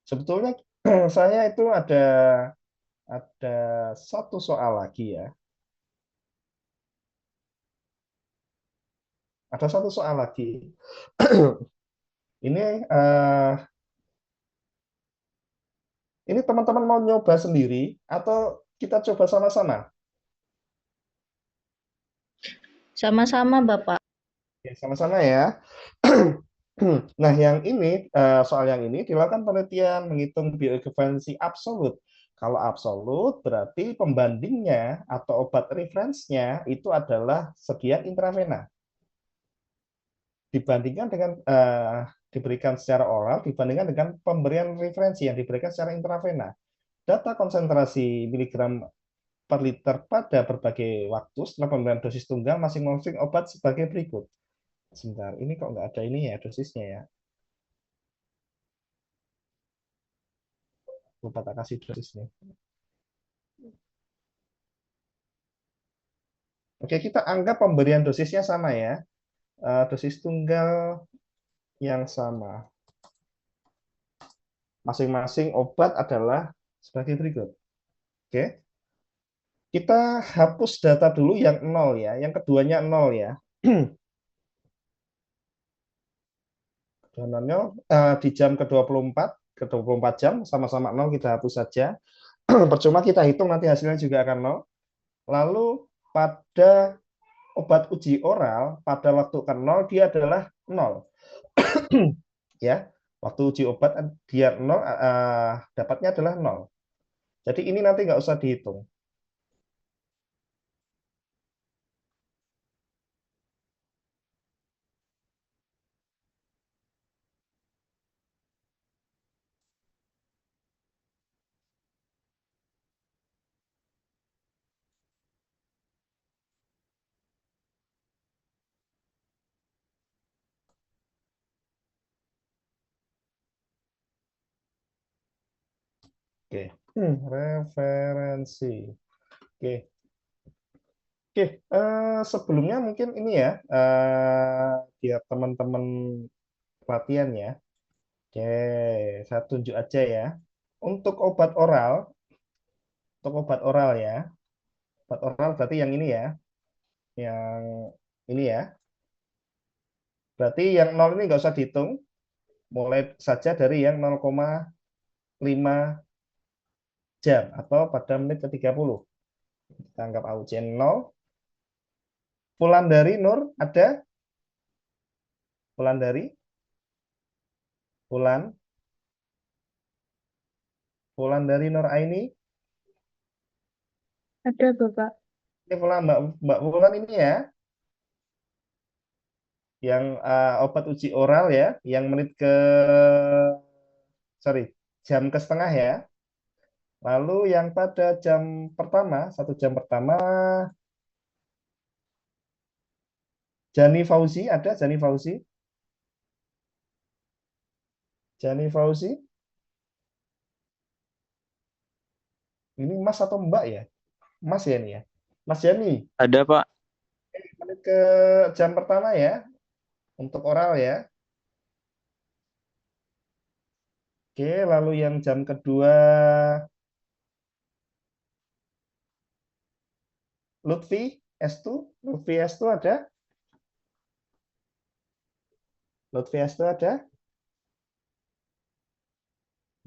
Sebetulnya saya itu ada satu soal lagi ya. Ada satu soal lagi. Ini teman-teman mau nyoba sendiri atau kita coba sama-sama? Sama-sama, Bapak. Oke, sama-sama ya. Nah, soal yang ini dilakukan penelitian menghitung bioekuivalensi absolut. Kalau absolut berarti pembandingnya atau obat referensinya itu adalah sekian intravena. Dibandingkan dengan diberikan secara oral, dibandingkan dengan pemberian referensi yang diberikan secara intravena. Data konsentrasi miligram per liter pada berbagai waktu setelah pemberian dosis tunggal masing-masing obat sebagai berikut. Sebentar, ini kok nggak ada ini ya dosisnya ya. Lupa tak kasih dosisnya. Oke, kita anggap pemberian dosisnya sama ya. Dosis tunggal yang sama. Masing-masing obat adalah sebagai berikut. Oke. Kita hapus data dulu yang 0 ya. Yang keduanya 0 ya. Di jam ke-24 jam sama-sama 0 kita hapus saja. Percuma kita hitung nanti hasilnya juga akan 0. Lalu pada obat uji oral pada waktu ke 0 dia adalah 0. Ya, waktu uji obat dia 0 dapatnya adalah 0. Jadi ini nanti nggak usah dihitung. Oke, referensi. Oke, oke. Sebelumnya mungkin ini ya, biar teman-teman pelatihan ya. Oke, saya tunjuk aja ya. Untuk obat oral ya. Obat oral berarti yang ini ya. Yang ini ya. Berarti yang 0 ini nggak usah dihitung. Mulai saja dari yang 0,5 jam atau pada menit ke-30. Kita anggap AUC 0. Wulandari Nur ada? Wulandari Nur Aini? Ada, Bapak. Ini Mbak Wulan ini ya. Yang obat uji oral ya, yang jam ke setengah ya. Lalu yang pada jam pertama, 1 jam pertama, Jani Fauzi, ada Jani Fauzi? Jani Fauzi? Ini Mas atau Mbak ya? Mas ya ini ya? Mas Jani, Ada, Pak. menit ke jam pertama ya, untuk oral ya. Oke, lalu yang jam kedua, Lutfi S2 ada? Lutfi S2 ada?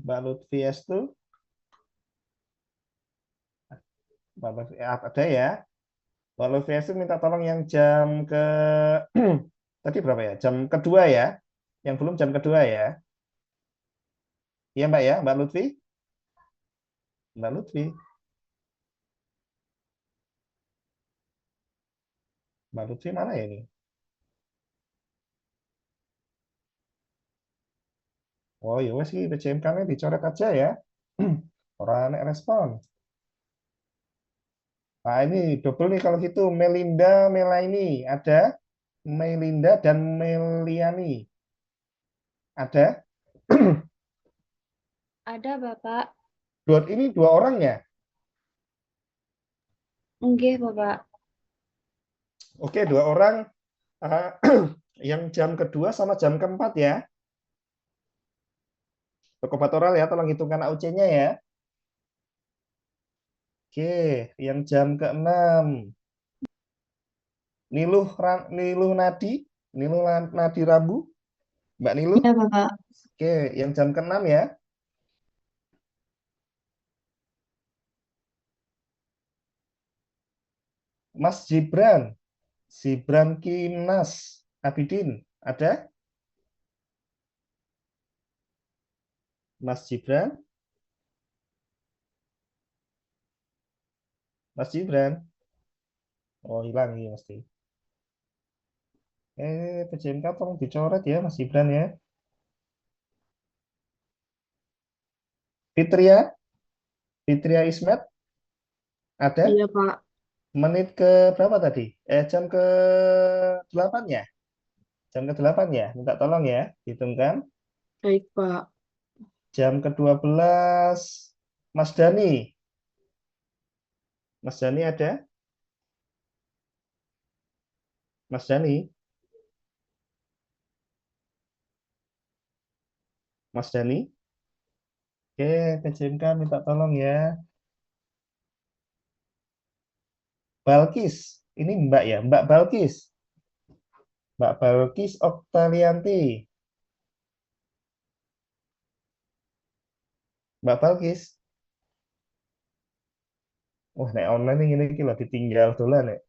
Mbak Lutfi S2? Ada ya? Mbak Lutfi S2 minta tolong yang jam ke tadi berapa ya? Jam kedua ya? Yang belum jam kedua ya? Iya Mbak ya, Mbak Lutfi? Mbak Lutfi? Mbak Lutfi mana ya ini? Oh ya wes sih, BCMK-nya dicoret aja ya. Orang nek respon. Nah, ini double nih kalau gitu. Melinda, Melaini. Ada Melinda dan Meliani. Ada? Ada, Bapak. Ini dua orang ya? Nggih, Bapak. Oke, dua orang. Ah, yang jam kedua sama jam keempat ya. Tokobatoral ya, tolong hitungkan AUC-nya ya. Oke, yang jam keenam. Niluh Nadi. Nadi Rambu. Mbak Niluh. Ya, Bapak. Oke, yang jam keenam ya. Mas Gibran. Gibran Kimnas Abidin. Ada? Mas Gibran. Mas Gibran. Oh, hilang ini mesti. PJMK tolong dicoret ya, Mas Gibran ya. Fitria. Fitria Ismet. Ada? Iya, Pak. Menit ke berapa tadi? Jam ke 8 ya? Jam ke 8 ya? Minta tolong ya, hitungkan. Baik, Pak. Jam ke 12, Mas Dani. Mas Dani ada? Mas Dani? Mas Dani? Oke, PJMK minta tolong ya. Balkis. Ini Mbak ya, Mbak Balkis. Mbak Balkis Oktalianti. Mbak Balkis. Wah, nek online ini iki lho ditinggal dolan nek.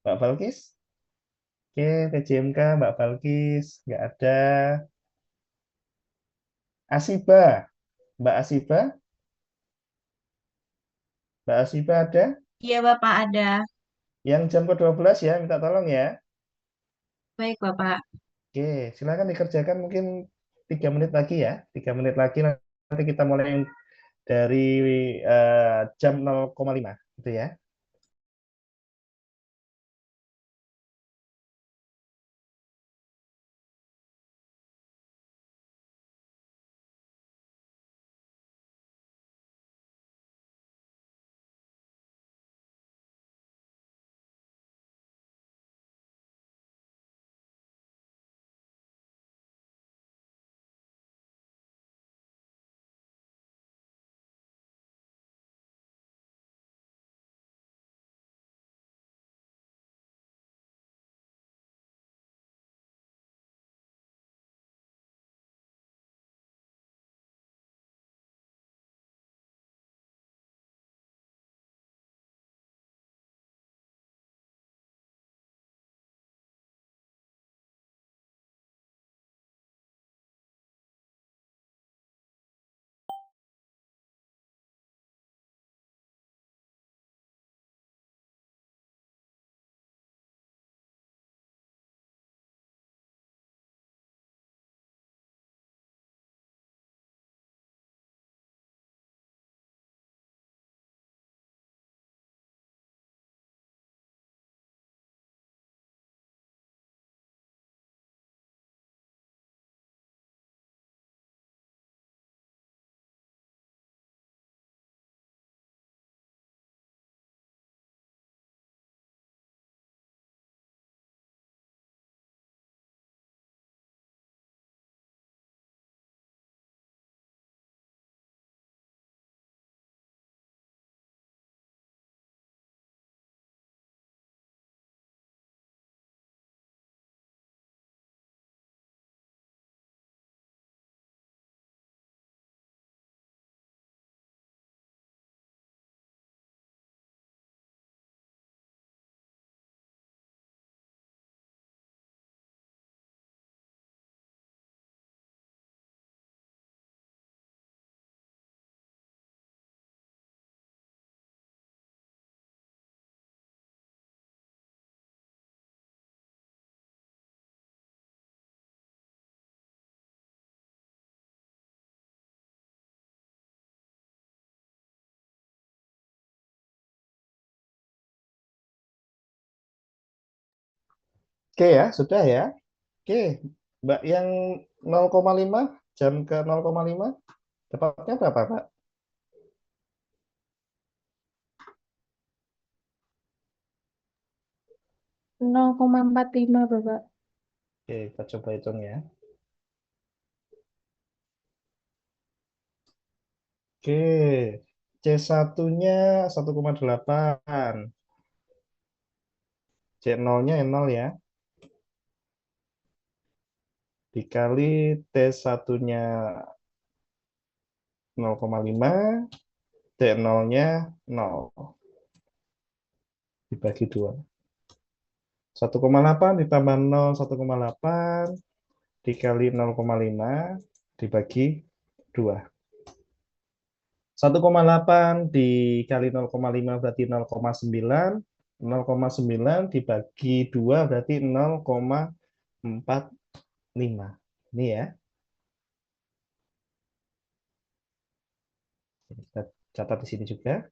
Mbak Balkis? Oke, PJMK Mbak Balkis nggak ada. Asiba. Mbak Asiba? Mbak Asiba ada? Iya, Bapak ada. Yang jam ke-12 ya, minta tolong ya. Baik, Bapak. Oke, silakan dikerjakan mungkin 3 menit lagi ya. 3 menit lagi nanti kita mulai dari jam 0,5 gitu ya. Oke ya, sudah ya. Oke, Mbak yang 0,5 jam ke 0,5 dapatnya berapa, Pak? 0,45 Bapak. Oke, kita coba hitung ya. Oke, C1-nya 1,8. C0-nya 0 ya. Dikali T1-nya 0,5, T0-nya 0. Dibagi 2. 1,8 ditambah 0, 1,8 dikali 0,5 dibagi 2. 1,8 dikali 0,5 berarti 0,9. 0,9 dibagi 2 berarti 0,45. Ini ya. Kita catat di sini juga.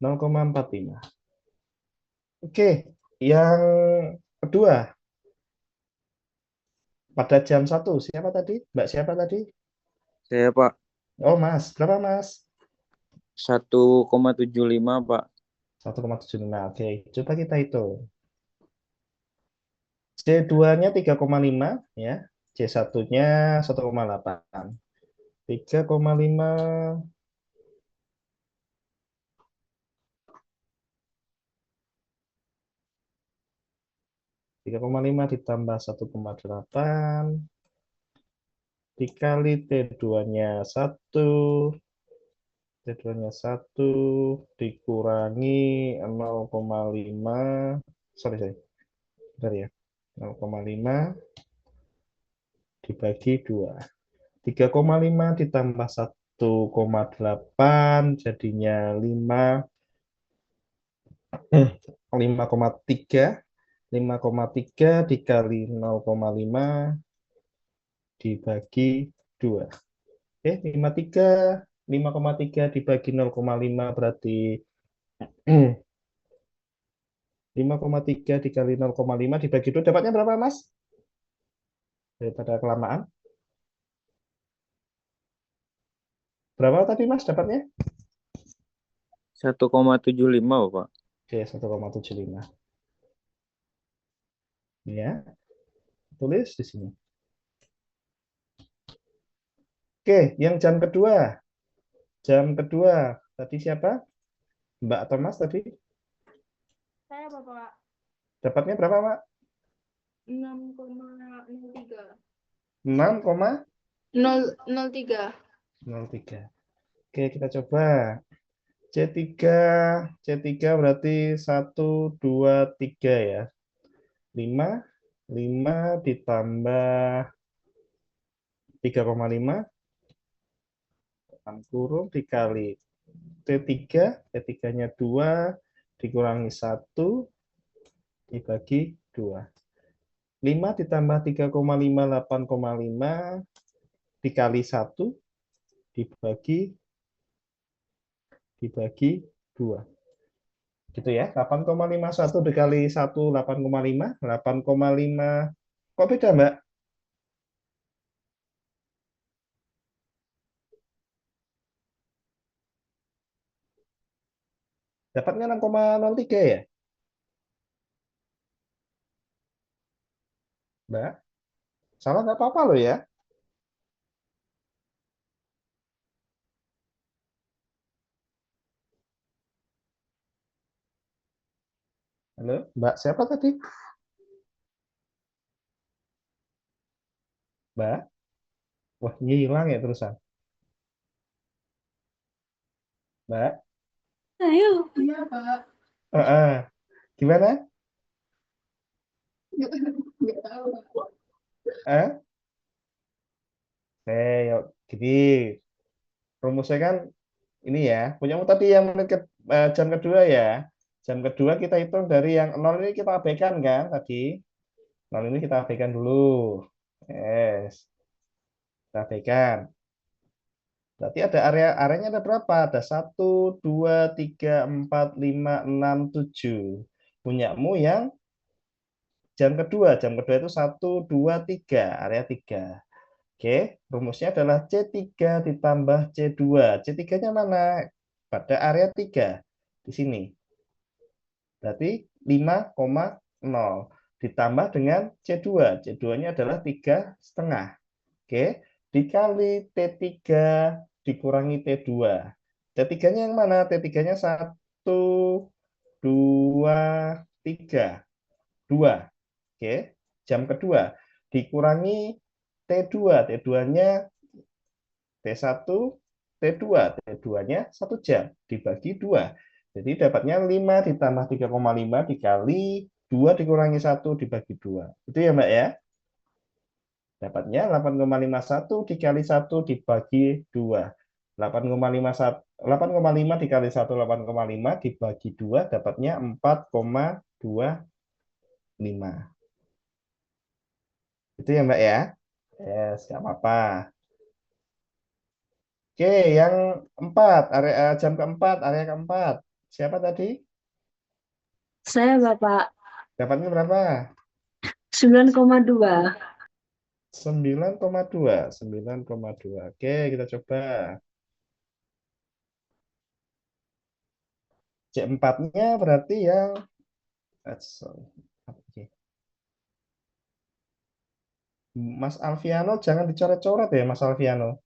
0,45. Oke, yang kedua. Pada jam 1, siapa tadi? Mbak siapa tadi? Saya Pak, Oh, Mas. Berapa, Mas? 1,75 Pak. 1,75. Oke, coba kita hitung. C2-nya 3,5 ya. C1-nya 1,8. 3,5 3,5 ditambah 1,8 dikali T2-nya 1. T2-nya 1 dikurangi 0,5. Sorry. Bentar ya. 0,5 dibagi 2. 3,5 ditambah 1,8 jadinya 5,3. 5,3 dikali 0,5 dibagi 2. 5,3 dibagi 0,5 berarti 5,3 dikali 0,5 dibagi 2 dapatnya berapa, Mas? Daripada kelamaan. Berapa tadi, Mas, dapatnya? 1,75 Pak. Oke, 1,75. Ya, tulis di sini. Oke, yang jam kedua. Jam kedua, tadi siapa? Mbak atau Mas tadi? Saya Bapak Dapatnya berapa, Pak? 6,03. 6,03. 03. Oke, kita coba. C3 berarti 1, 2, 3 ya. 5 ditambah 3,5 kurung dikali T3-nya 2 dikurangi 1 dibagi 2. 5 ditambah 3,5 8,5 dikali 1 dibagi 2. Gitu ya. 8,51 dikali 1 8,5. 8,5. Kok beda, Mbak? Dapatnya 6,03 ya? Mbak? Salah nggak apa-apa loh ya. Halo, Mbak siapa tadi? Mbak? Wah, hilang ya terusan. Mbak? Ayo. Iya, Pak. Gimana? Nggak tahu, Pak. Eh? Yuk, gini. Rumusnya kan ini ya. Punyamu tadi yang jam kedua ya. Jam kedua kita hitung dari yang 0 ini kita abaikan kan tadi. 0 ini kita abaikan dulu. Yes. Kita abaikan. Berarti ada areanya ada berapa? Ada 1, 2, 3, 4, 5, 6, 7. Punyamu yang Jam kedua itu 1, 2, 3, area 3. Oke, rumusnya adalah C3 ditambah C2. C3-nya mana? Pada area 3. Di sini. Berarti 5,0 ditambah dengan C2. C2-nya adalah 3,5. Oke, dikali T3 dikurangi T2. T3-nya yang mana? T3-nya 1, 2, 3. 2. Oke, jam kedua dikurangi T2. T2-nya T1, T2. T2-nya 1 jam dibagi 2. Jadi dapatnya 5 ditambah 3,5 dikali 2 dikurangi 1 dibagi 2. Itu ya, Mbak ya? Dapatnya 8,51 dikali 1 dibagi 2. 8,5 dikali 1, 8,5 dibagi 2 dapatnya 4,25. Itu ya, Mbak ya? Yes, nggak apa-apa. Oke, yang 4, jam keempat, area keempat. Siapa tadi? Saya Bapak. Dapatnya berapa? 9,2. 9,2. 9,2. Oke, kita coba. C4-nya berarti yang Oke. Mas Alfiano jangan dicoret-coret ya, Mas Alfiano.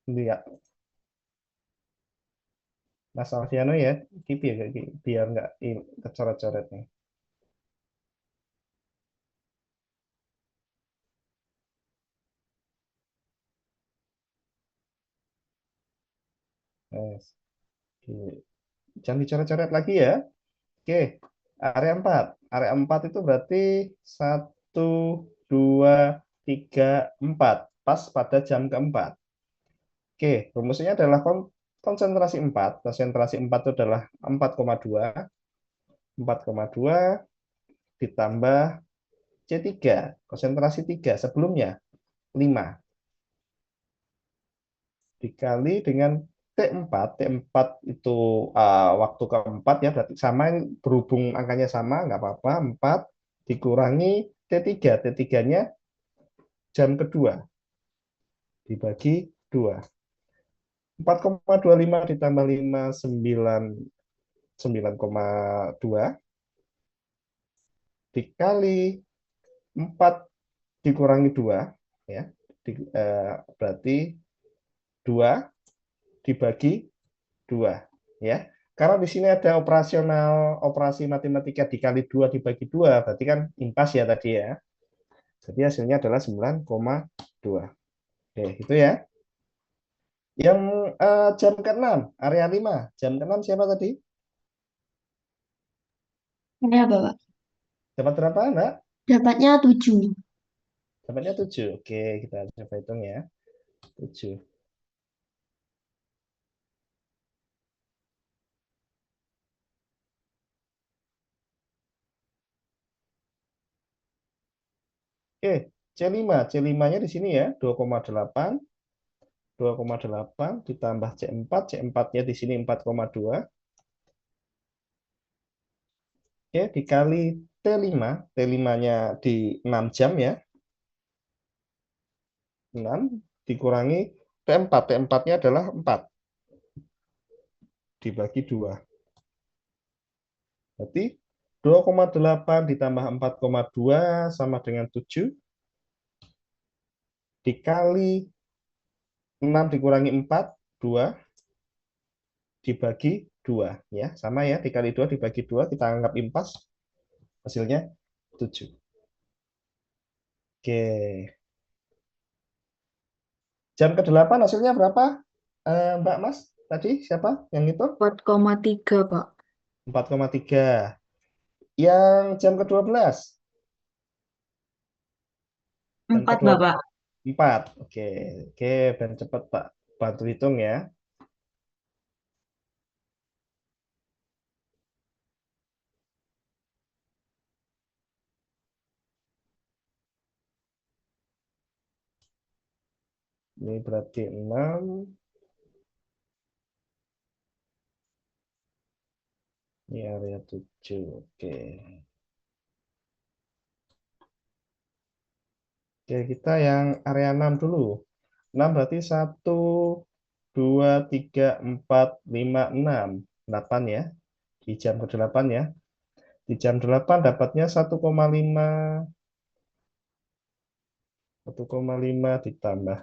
Lihat, Mas Alfiano ya, keep ya, biar nggak kecoret-coret nih. Yes. Oke. Jangan dicoret-coret lagi ya. Oke, area 4. Area 4 itu berarti 1, 2, 3, 4. Pas pada jam keempat. Oke, rumusnya adalah konsentrasi 4. Konsentrasi 4 itu adalah 4,2. 4,2 ditambah C3. Konsentrasi 3 sebelumnya 5. Dikali dengan T4. T4 itu waktu keempat ya, berarti sama, berhubung angkanya sama, nggak apa-apa. 4 dikurangi T3. T3-nya jam kedua dibagi 2. 4,25 ditambah 5, 9,2 dikali 4 dikurangi 2 ya. Berarti 2 dibagi 2 ya. Karena di sini ada operasi matematika dikali 2 dibagi 2, berarti kan impas ya tadi ya. Jadi hasilnya adalah 9,2. Oke, itu ya. Yang jam ke-6, area 5. Jam ke-6 siapa tadi? Ada Bapak. Dapat berapa, Mbak? Dapatnya 7. Dapatnya 7. Oke, kita coba hitung ya. 7. Oke, C5. C5-nya di sini ya, 2,8. 2,8 ditambah C4. C4-nya di sini 4,2. Oke, dikali T5. T5-nya di 6 jam ya. 6 dikurangi T4. T4-nya adalah 4. Dibagi 2. Berarti 2,8 ditambah 4,2 sama dengan 7. Dikali 6 dikurangi 4, 2. Dibagi 2. Ya, sama ya, dikali 2 dibagi 2, kita anggap impas. Hasilnya 7. Oke. Jam ke-8 hasilnya berapa? Mbak Mas, tadi siapa yang itu? 4,3, Pak. 4,3. Yang jam ke-12? Jam 4 ke-12. Bapak. 4. Oke. Oke, dan cepat Pak. Bantu hitung ya. Ini berarti 6. Ini area 7. Oke. Oke, kita yang area 6 dulu. 6 berarti 1, 2, 3, 4, 5, 6. 8 ya. Di jam ke-8 ya. Di jam 8 dapatnya 1,5. 1,5 ditambah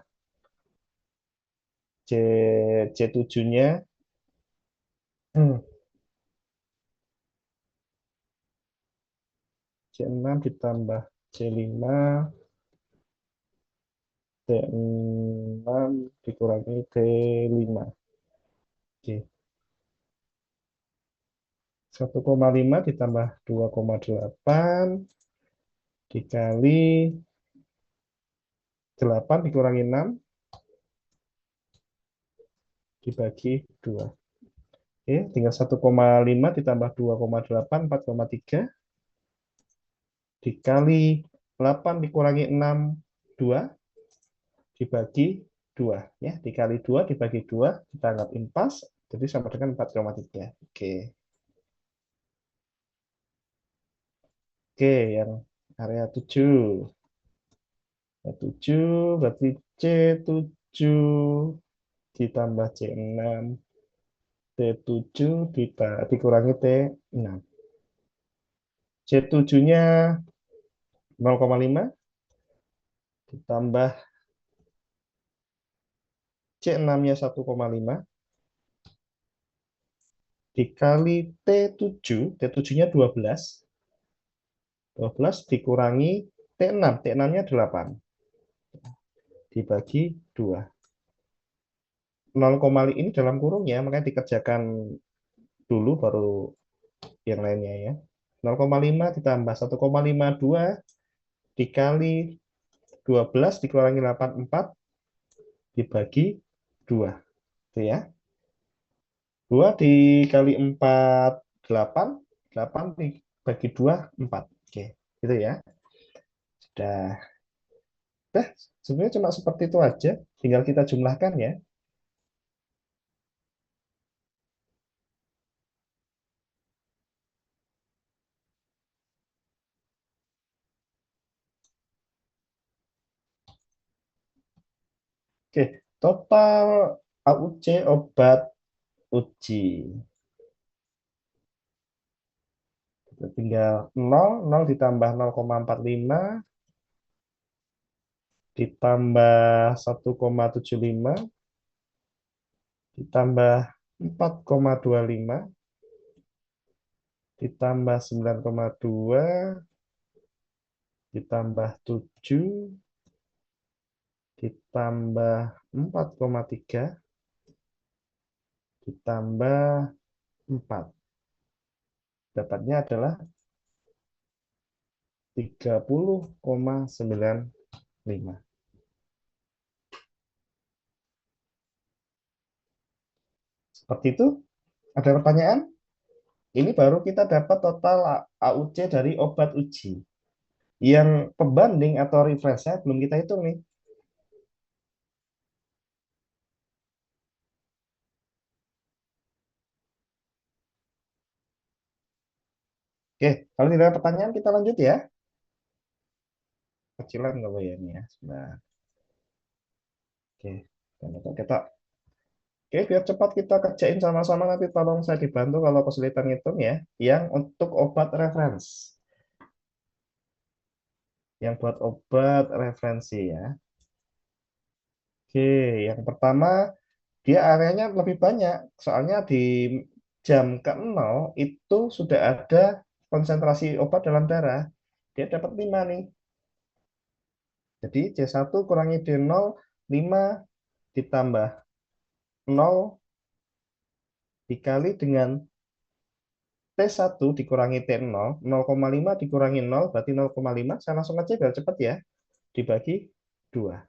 C7-nya. C6 ditambah C5. C6 dikurangi C5. Oke. 1,5 ditambah 2,8 dikali 8 dikurangi 6 dibagi 2. Oke, tinggal 1,5 ditambah 2,8, 4,3 dikali 8 dikurangi 6, 2 dibagi 2 ya, dikali 2 dibagi 2 kita anggap impas, jadi sama dengan 4,3. Oke. Oke, yang area 7. 7 berarti C7 ditambah C6. T7 dikurangi T6. C7-nya 0,5 ditambah C6-nya 1,5 dikali T7, T7-nya 12. 12 dikurangi T6, T6-nya 8. Dibagi 2. 0, ini dalam kurung ya, makanya dikerjakan dulu baru yang lainnya ya. 0,5 ditambah 1,52 dikali 12 dikurangi 84 dibagi 2. Itu ya. 2 dikali 4, 8. 8 dibagi 2, 4. Oke, gitu ya. Sudah. Sebenarnya cuma seperti itu aja. Tinggal kita jumlahkan ya. Oke, total AUC obat uji. Tinggal 0 ditambah 0,45 ditambah 1,75 ditambah 4,25 ditambah 9,2 ditambah 7 ditambah 4,3 ditambah 4. Dapatnya adalah 30,95. Seperti itu. Ada pertanyaan? Ini baru kita dapat total AUC dari obat uji. Yang pembanding atau referensinya belum kita hitung nih. Oke, kalau tidak ada pertanyaan kita lanjut ya. Kecilan nggak bayarnya ya. Sebentar. Oke, kita Oke, biar cepat kita kerjain sama-sama, nanti tolong saya dibantu kalau kesulitan ngitung ya. Yang untuk obat referensi. Yang buat obat referensi ya. Oke, yang pertama dia areanya lebih banyak. Soalnya di jam ke-0 itu sudah ada konsentrasi obat dalam darah. Dia dapat 5 nih. Jadi C1 kurangi D0, 5 ditambah 0 dikali dengan T1 dikurangi T0, 0,5 dikurangi 0 berarti 0,5. Saya langsung aja biar cepat ya. Dibagi 2.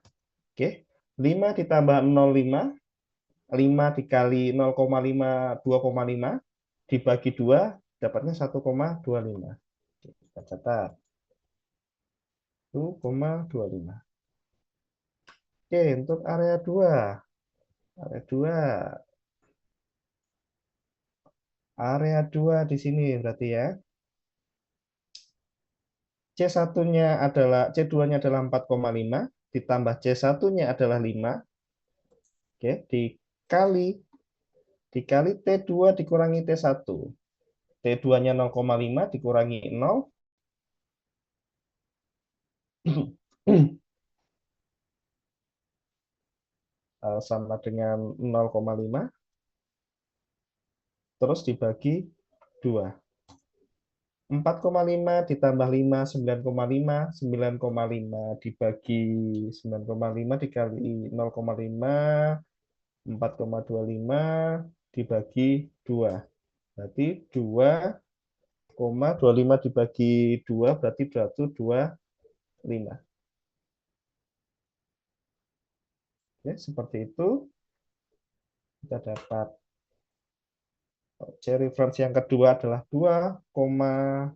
Oke. 5 ditambah 0,5. 5 dikali 0,5, 2,5. Dibagi 2 dapatnya 1,25. Kita catat. 1,25. Oke, untuk area 2. Area 2. Area 2 di sini berarti ya. C1-nya adalah C2-nya adalah 4,5 ditambah C1-nya adalah 5. Oke, dikali T2 dikurangi T1. T2-nya 0,5 dikurangi 0 sama dengan 0,5 terus dibagi 2. 4,5 ditambah 5, 9,5. 9,5 dibagi 9,5 dikali 0,5, 4,25 dibagi 2. Berarti 2,25 dibagi 2 berarti 25. Oke, seperti itu. Kita dapat C reference yang kedua adalah 2,125.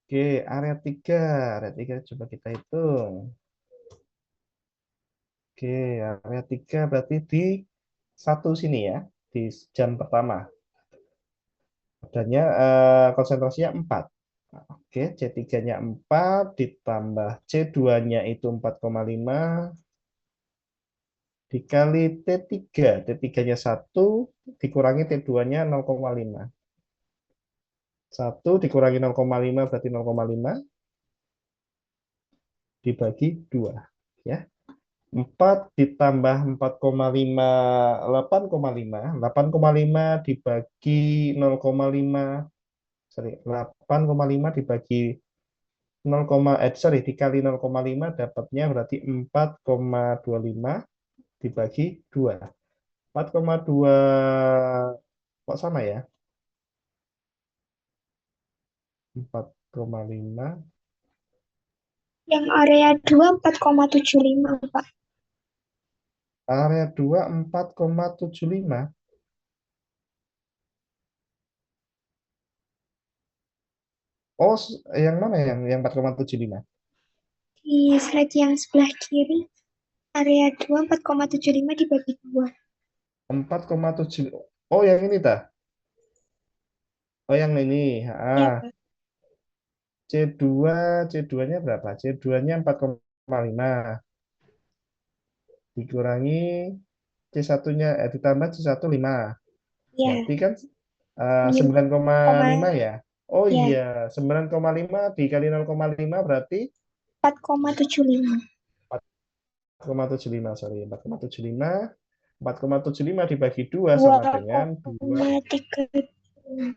Oke, area 3. Area 3 coba kita hitung. Oke, area 3 berarti di satu sini ya, di jam pertama. Adanya konsentrasinya 4. Oke, C3-nya 4 ditambah C2-nya itu 4,5 dikali T3. T3-nya 1 dikurangi T2-nya 0,5. 1 dikurangi 0,5 berarti 0,5 dibagi 2. Ya. 4 ditambah 4,5, 8,5. 8,5 dibagi 0,5. Sorry, 8,5 dibagi 0, dikali 0,5 dapatnya berarti 4,25 dibagi 2. 4,2 kok sama ya? 4,5. Yang area 2 4,75, Pak. Area 2 4,75. Oh, yang mana yang 4,75? Di slide yang sebelah kiri, area 2 4,75 dibagi 2. 4,7. Oh, yang ini tah. Oh, yang ini. Ya, Pak. C2-nya berapa? C2-nya 4,5 dikurangi C1-nya ditambah C1 5. Ya, Berarti kan 5, 9,5 ya. Oh ya, iya, 9,5 dikali 0,5 berarti 4,75. 4,75, sorry, 4,75. 4,75 dibagi 2 sama dengan 2,3.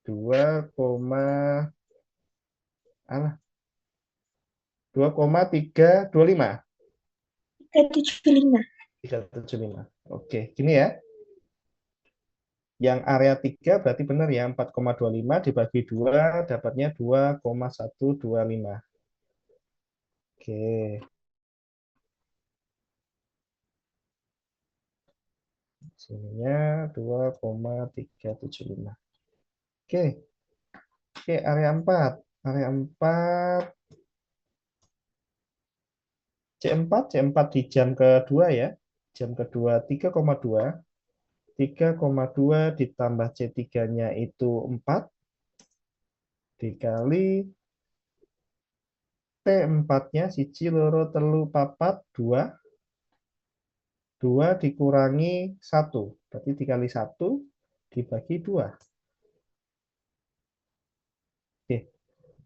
2,325. 375. 375. Oke, gini ya. Yang area 3 berarti benar ya, 4,25 dibagi 2 dapatnya 2,125. Oke. Sininya 2,375. Oke. Oke, area 4. Area 4 C4 di jam kedua ya. Jam kedua 3,2. 3,2 ditambah C3-nya itu 4 dikali T4-nya siji loro telu papat 2. 2 dikurangi 1. Berarti dikali 1 dibagi 2. Oke.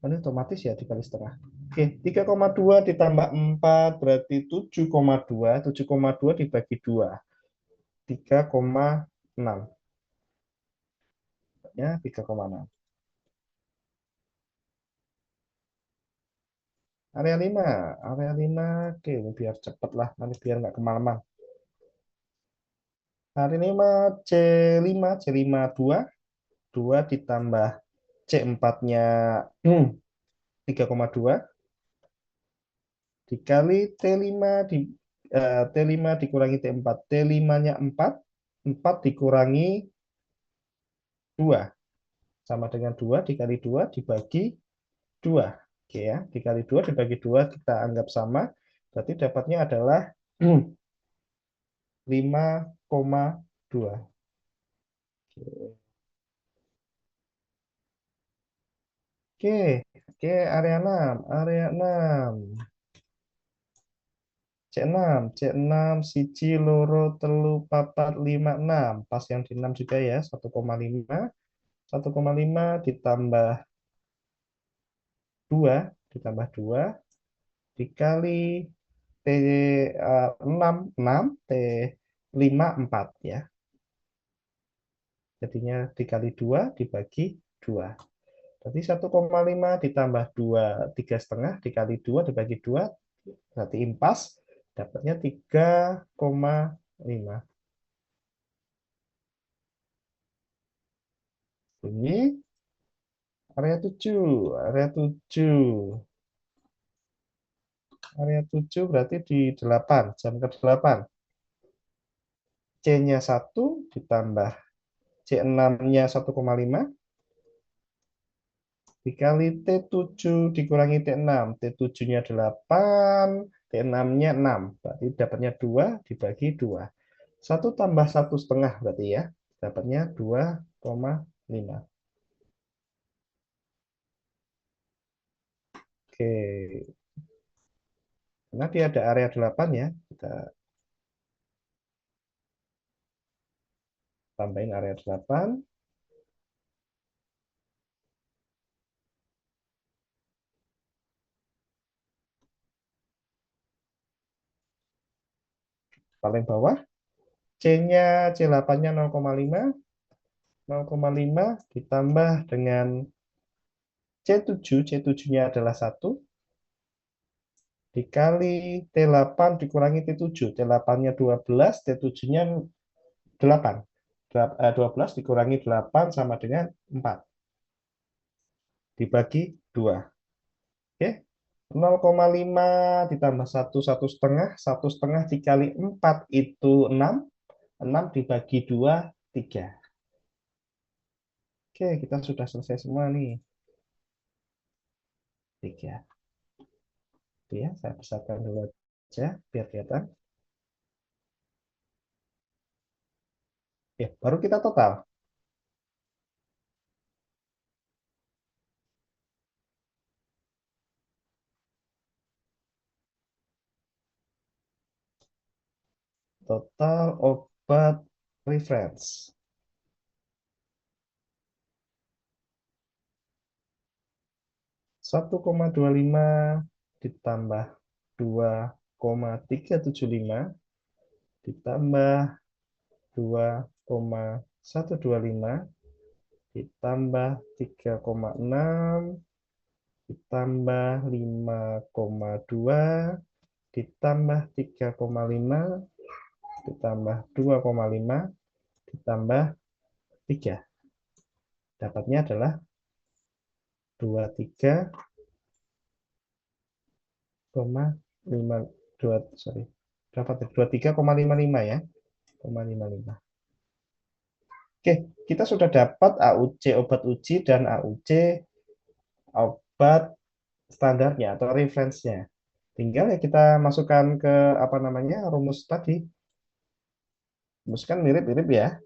Ini otomatis ya dikali setengah. Oke, 3,2 ditambah 4 berarti 7,2. 7,2 dibagi 2. 3,6. Ya, 3,6. Area 5. Area 5. Oke, ini biar cepat lah. Nanti biar nggak kemalaman. Area 5. C5. C5 2. 2 ditambah C4-nya 3,2. Dikali T5 T5 dikurangi T4. T5-nya 4. 4 dikurangi 2. Sama dengan 2 dikali 2 dibagi 2. Oke ya, dikali 2 dibagi 2 kita anggap sama. Berarti dapatnya adalah 5,2. Oke, oke, area 6, area 6. C6, C6, siji, loro, telu, papat, 5, 6. Pas yang di 6 juga ya, 1,5. 1,5 ditambah 2, ditambah 2, dikali T6, 6, T5, 4 ya. Jadinya dikali 2 dibagi 2. Berarti 1,5 ditambah 2, 3,5 dikali 2 dibagi 2, berarti impas, dapatnya 3,5. Ini area 7, area 7. Area 7 berarti di 8, jam ke 8. C-nya 1 ditambah C6-nya 1,5 dikali T7 dikurangi T6. T7-nya 8, T6-nya 6. Berarti dapatnya 2 dibagi 2. 1 tambah 1,5 berarti ya. Dapatnya 2,5. Oke. Karena dia ada area 8 ya. Kita tambahin area 8. Paling bawah. C-nya, C8-nya 0,5. 0,5 ditambah dengan C7. C7-nya adalah 1. Dikali T8 dikurangi T7. T8-nya 12, T7-nya 8. 12 dikurangi 8 sama dengan 4. Dibagi 2. Oke. 0,5 ditambah 1, 1,5. 1,5 dikali 4 itu 6. 6 dibagi 2, 3. Oke, kita sudah selesai semua nih. 3. Itu ya, saya besarkan dulu aja biar kelihatan. Ya, baru kita total. Total obat reference. 1,25 ditambah 2,375 ditambah 2,125 ditambah 3,6 ditambah 5,2 ditambah 3,5 ditambah 2,5 ditambah 3. Dapatnya adalah 23,55 ya. 0,55. Oke, kita sudah dapat AUC obat uji dan AUC obat standarnya atau reference-nya. Tinggal ya kita masukkan ke apa namanya rumus tadi. Rumus kan mirip-mirip ya.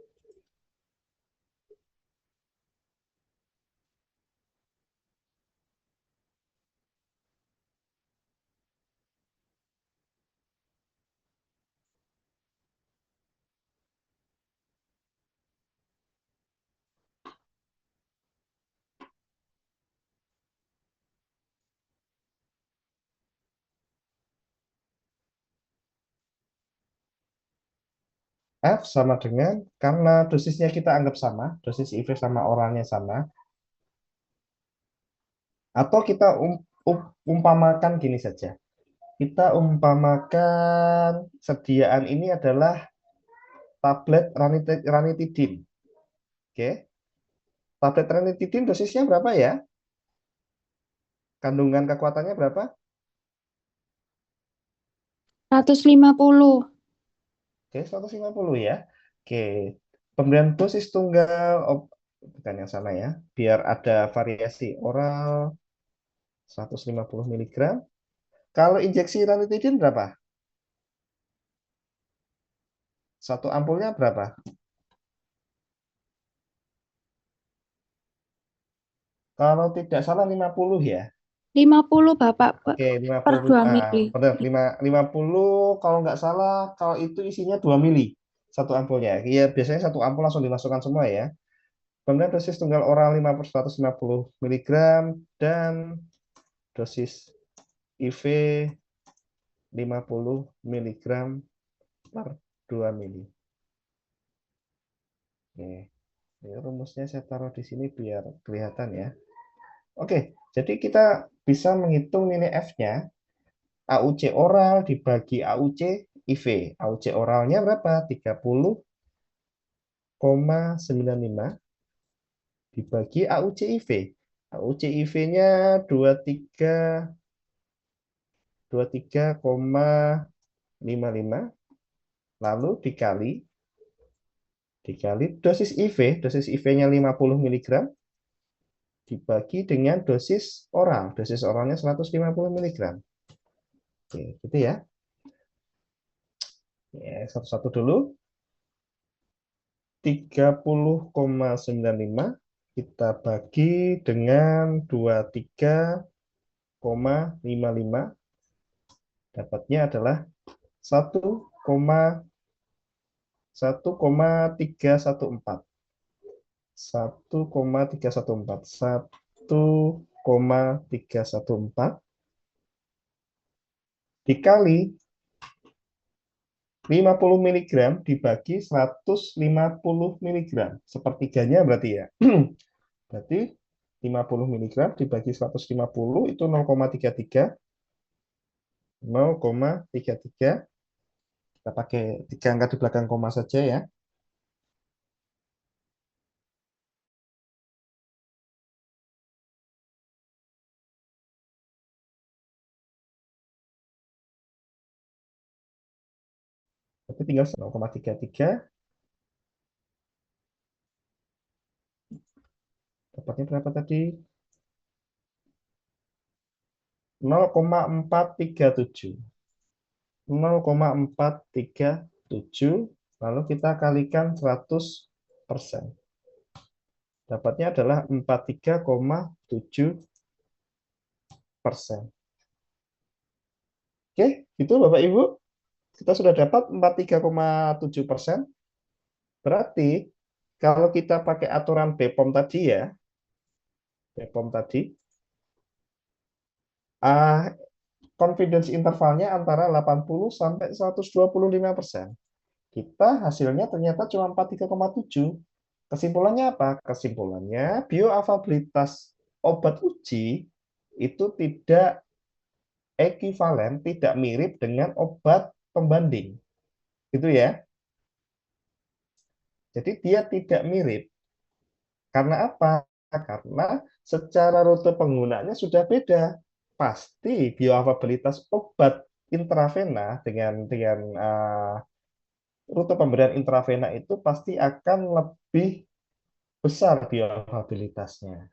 F sama dengan, karena dosisnya kita anggap sama, dosis IV sama oralnya sama, atau kita umpamakan gini saja. Kita umpamakan sediaan ini adalah tablet ranitidin. Oke. Tablet ranitidin dosisnya berapa ya? Kandungan kekuatannya berapa? 150. Oke, 150 ya. Oke. Pemberian dosis tunggal, bukan yang sana ya. Biar ada variasi oral. 150 miligram. Kalau injeksi ranitidin berapa? Satu ampulnya berapa? Kalau tidak salah 50 ya. 50 Bapak Oke, per 50. 2 Ah, mili. benar, 50 kalau nggak salah, kalau itu isinya 2 mili satu ampulnya. Iya, biasanya satu ampul langsung dimasukkan semua ya. Kemudian dosis tunggal oral 5 per 150 miligram dan dosis IV 50 miligram per 2 mili. Oke, ini rumusnya saya taruh di sini biar kelihatan ya. Oke, jadi kita bisa menghitung nilai F-nya. AUC oral dibagi AUC IV. AUC oralnya berapa? 30,95 dibagi AUC IV. AUC IV-nya 23,55 lalu dikali dosis IV, dosis IV-nya 50 miligram dibagi dengan dosis oral. Dosis oralnya 150 miligram. Oke, gitu ya. Ya, satu-satu dulu. 30,95 kita bagi dengan 23,55 dapatnya adalah 1,314. 1,314 dikali 50 miligram dibagi 150 miligram. Sepertiganya berarti ya. Berarti 50 miligram dibagi 150 itu 0,33. 0,33. Kita pakai 3 angka di belakang koma saja ya. Berarti tinggal 0,33. Dapatnya berapa tadi? 0,437. 0,437. Lalu kita kalikan 100%. Dapatnya adalah 43,7%. Oke, itu Bapak Ibu. Kita sudah dapat 43,7%. Berarti kalau kita pakai aturan BPOM tadi ya, BPOM tadi, confidence intervalnya antara 80 sampai 125%. Kita hasilnya ternyata cuma 43,7. Kesimpulannya apa? Kesimpulannya bioavailabilitas obat uji itu tidak ekivalen, tidak mirip dengan obat pembanding. Gitu ya. Jadi dia tidak mirip. Karena apa? Karena secara rute penggunaannya sudah beda. Pasti bioavailabilitas obat intravena dengan rute pemberian intravena itu pasti akan lebih besar bioavailabilitasnya.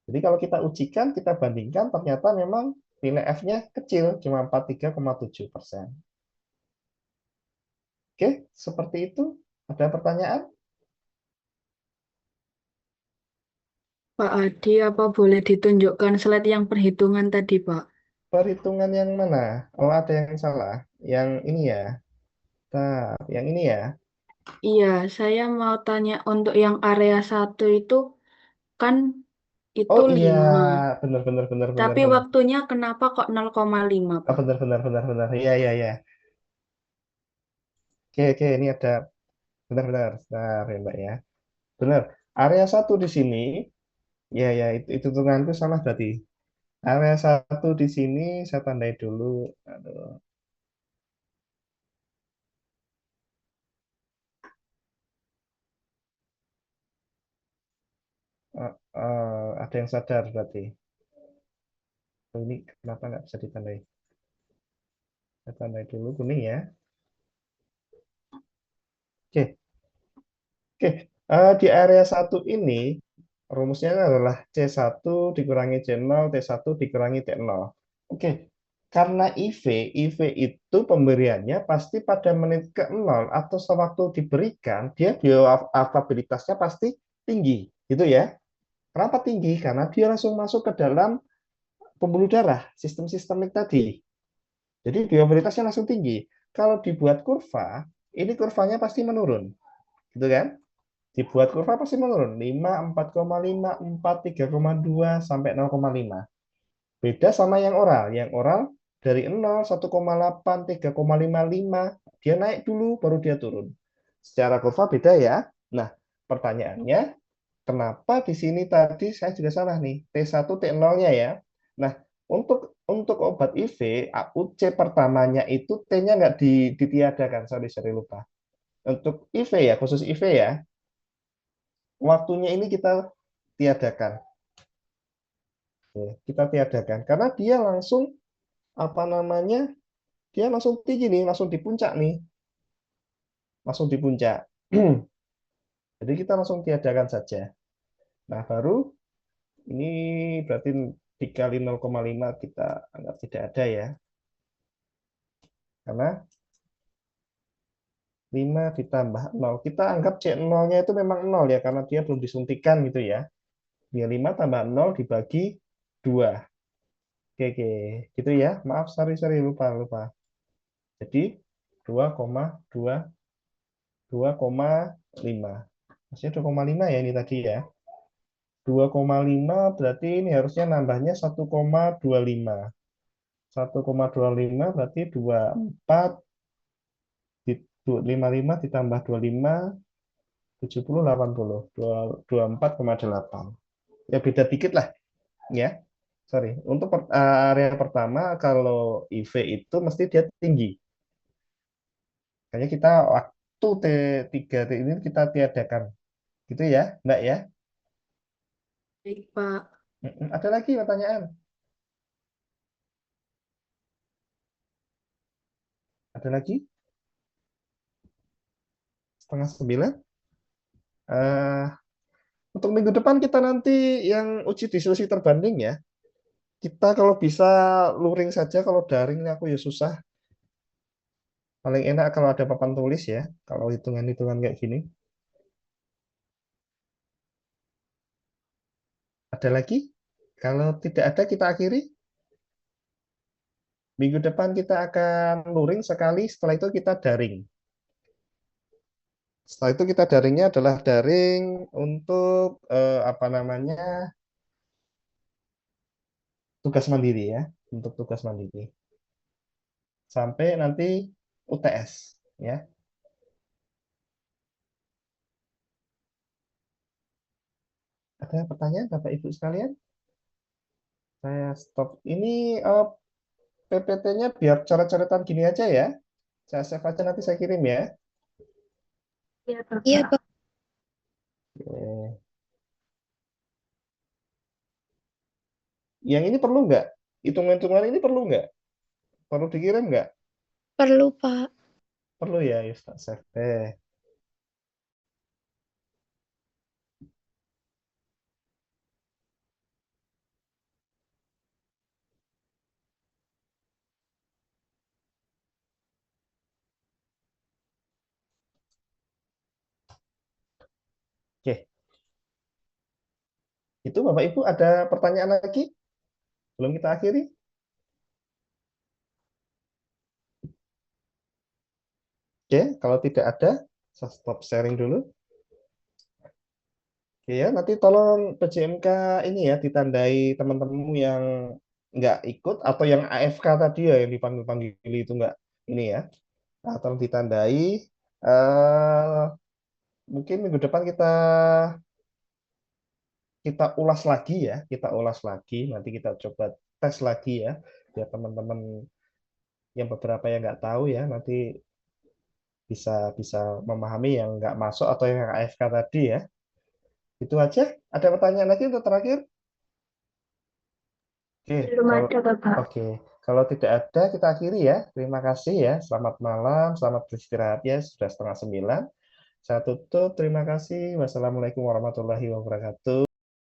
Jadi kalau kita ujikan, kita bandingkan, ternyata memang nilai F-nya kecil, cuma 43,7%. Oke, seperti itu. Ada pertanyaan? Pak Adi, apa boleh ditunjukkan slide yang perhitungan tadi, Pak? Perhitungan yang mana? Oh, ada yang salah. Yang ini ya. Yang ini ya. Iya, saya mau tanya untuk yang area 1 itu kan itu Oh iya, 5, benar benar benar benar tapi benar. waktunya kenapa kok 0,5, Ah, Pak? benar benar benar benar. Iya iya iya. Oke oke, ini ada benar benar. Benar ya, Mbak ya. Benar. Area 1 di sini, ya ya itu hitunganku salah berarti. Area 1 di sini saya tandai dulu. Aduh. Ada yang sadar berarti. Oh, ini kenapa nggak bisa ditandai? Saya tandai dulu kuning ya. Oke, oke. Di area 1 ini Rumusnya adalah C1 dikurangi C0, T1 dikurangi T0. Oke, karena IV itu pemberiannya pasti pada menit ke-0 atau sewaktu diberikan, dia bioavailabilitasnya pasti tinggi, gitu ya. Kenapa tinggi? Karena dia langsung masuk ke dalam pembuluh darah, sistem sistemik tadi. Jadi bioavailabilitasnya langsung tinggi. Kalau dibuat kurva, ini kurvanya pasti menurun, gitu kan? Dibuat kurva pasti menurun 5, 4,5, 4, 3,2 sampai 0,5. Beda sama yang oral. Yang oral dari 0, 1,8, 3,55 dia naik dulu baru dia turun. Secara kurva beda ya. Nah, pertanyaannya kenapa di sini tadi saya juga salah nih. T1 T0-nya ya. Nah, untuk obat IV AUC pertamanya itu T-nya nggak ditiadakan. Sorry lupa. Untuk IV ya, khusus IV ya. Waktunya ini kita tiadakan. Kita tiadakan karena dia langsung apa namanya? Dia langsung tinggi nih, langsung di puncak nih. Langsung di puncak. Jadi kita langsung tiadakan saja. Nah, baru ini berarti dikali 0,5 kita anggap tidak ada ya. Karena 5 ditambah 0. Kita anggap C0-nya itu memang 0 ya, karena dia belum disuntikan gitu ya. Dia 5 tambah 0 dibagi 2. Oke, gitu ya. Maaf, sorry, lupa. Jadi 2,5. Maksudnya 2,5 ya ini tadi ya. 2,5 berarti ini harusnya nambahnya 1,25. 1,25 berarti 24 55 ditambah 25 70 80 24,8. Ya beda dikit lah ya. Sorry. Untuk area pertama kalau IV itu mesti dia tinggi. Kayaknya kita waktu T3 ini kita tiadakan. Gitu ya, Mbak ya. Baik, Pak. Ada lagi pertanyaan? Ada lagi? 8:30. Untuk minggu depan kita nanti yang uji diskusi terbanding ya. Kita kalau bisa luring saja, kalau daring aku ya susah. Paling enak kalau ada papan tulis ya, kalau hitungan-hitungan kayak gini. Ada lagi? Kalau tidak ada kita akhiri. Minggu depan kita akan luring sekali, setelah itu kita daring. Setelah itu kita daringnya adalah daring untuk apa namanya tugas mandiri ya, untuk tugas mandiri. Sampai nanti UTS ya. Ada pertanyaan Bapak Ibu sekalian? Saya stop. Ini PPT-nya biar coret-coretan gini aja ya. Saya save aja nanti saya kirim ya. Iya, Bapak. Iya, Pak. Oke. Yang ini perlu nggak? Hitung-hitungan ini perlu nggak? Perlu dikirim nggak? Perlu, Pak. Perlu ya, ya save deh. Oke. Itu Bapak Ibu ada pertanyaan lagi? Belum kita akhiri? Oke, kalau tidak ada, saya stop sharing dulu. Oke ya, nanti tolong PJMK ini ya ditandai teman-teman yang nggak ikut atau yang AFK tadi ya yang dipanggil-panggil itu nggak ini ya. Nah, tolong ditandai. Mungkin minggu depan kita ulas lagi ya, nanti kita coba tes lagi ya, biar teman-teman yang beberapa yang nggak tahu ya nanti bisa memahami yang nggak masuk atau yang AFK tadi ya. Itu aja. Ada pertanyaan lagi untuk terakhir? Oke, Belum ada, Bapak. oke. Kalau tidak ada, kita akhiri ya. Terima kasih ya. Selamat malam, selamat beristirahat ya. Sudah 8:30. Saya tutup. Terima kasih. Wassalamualaikum warahmatullahi wabarakatuh.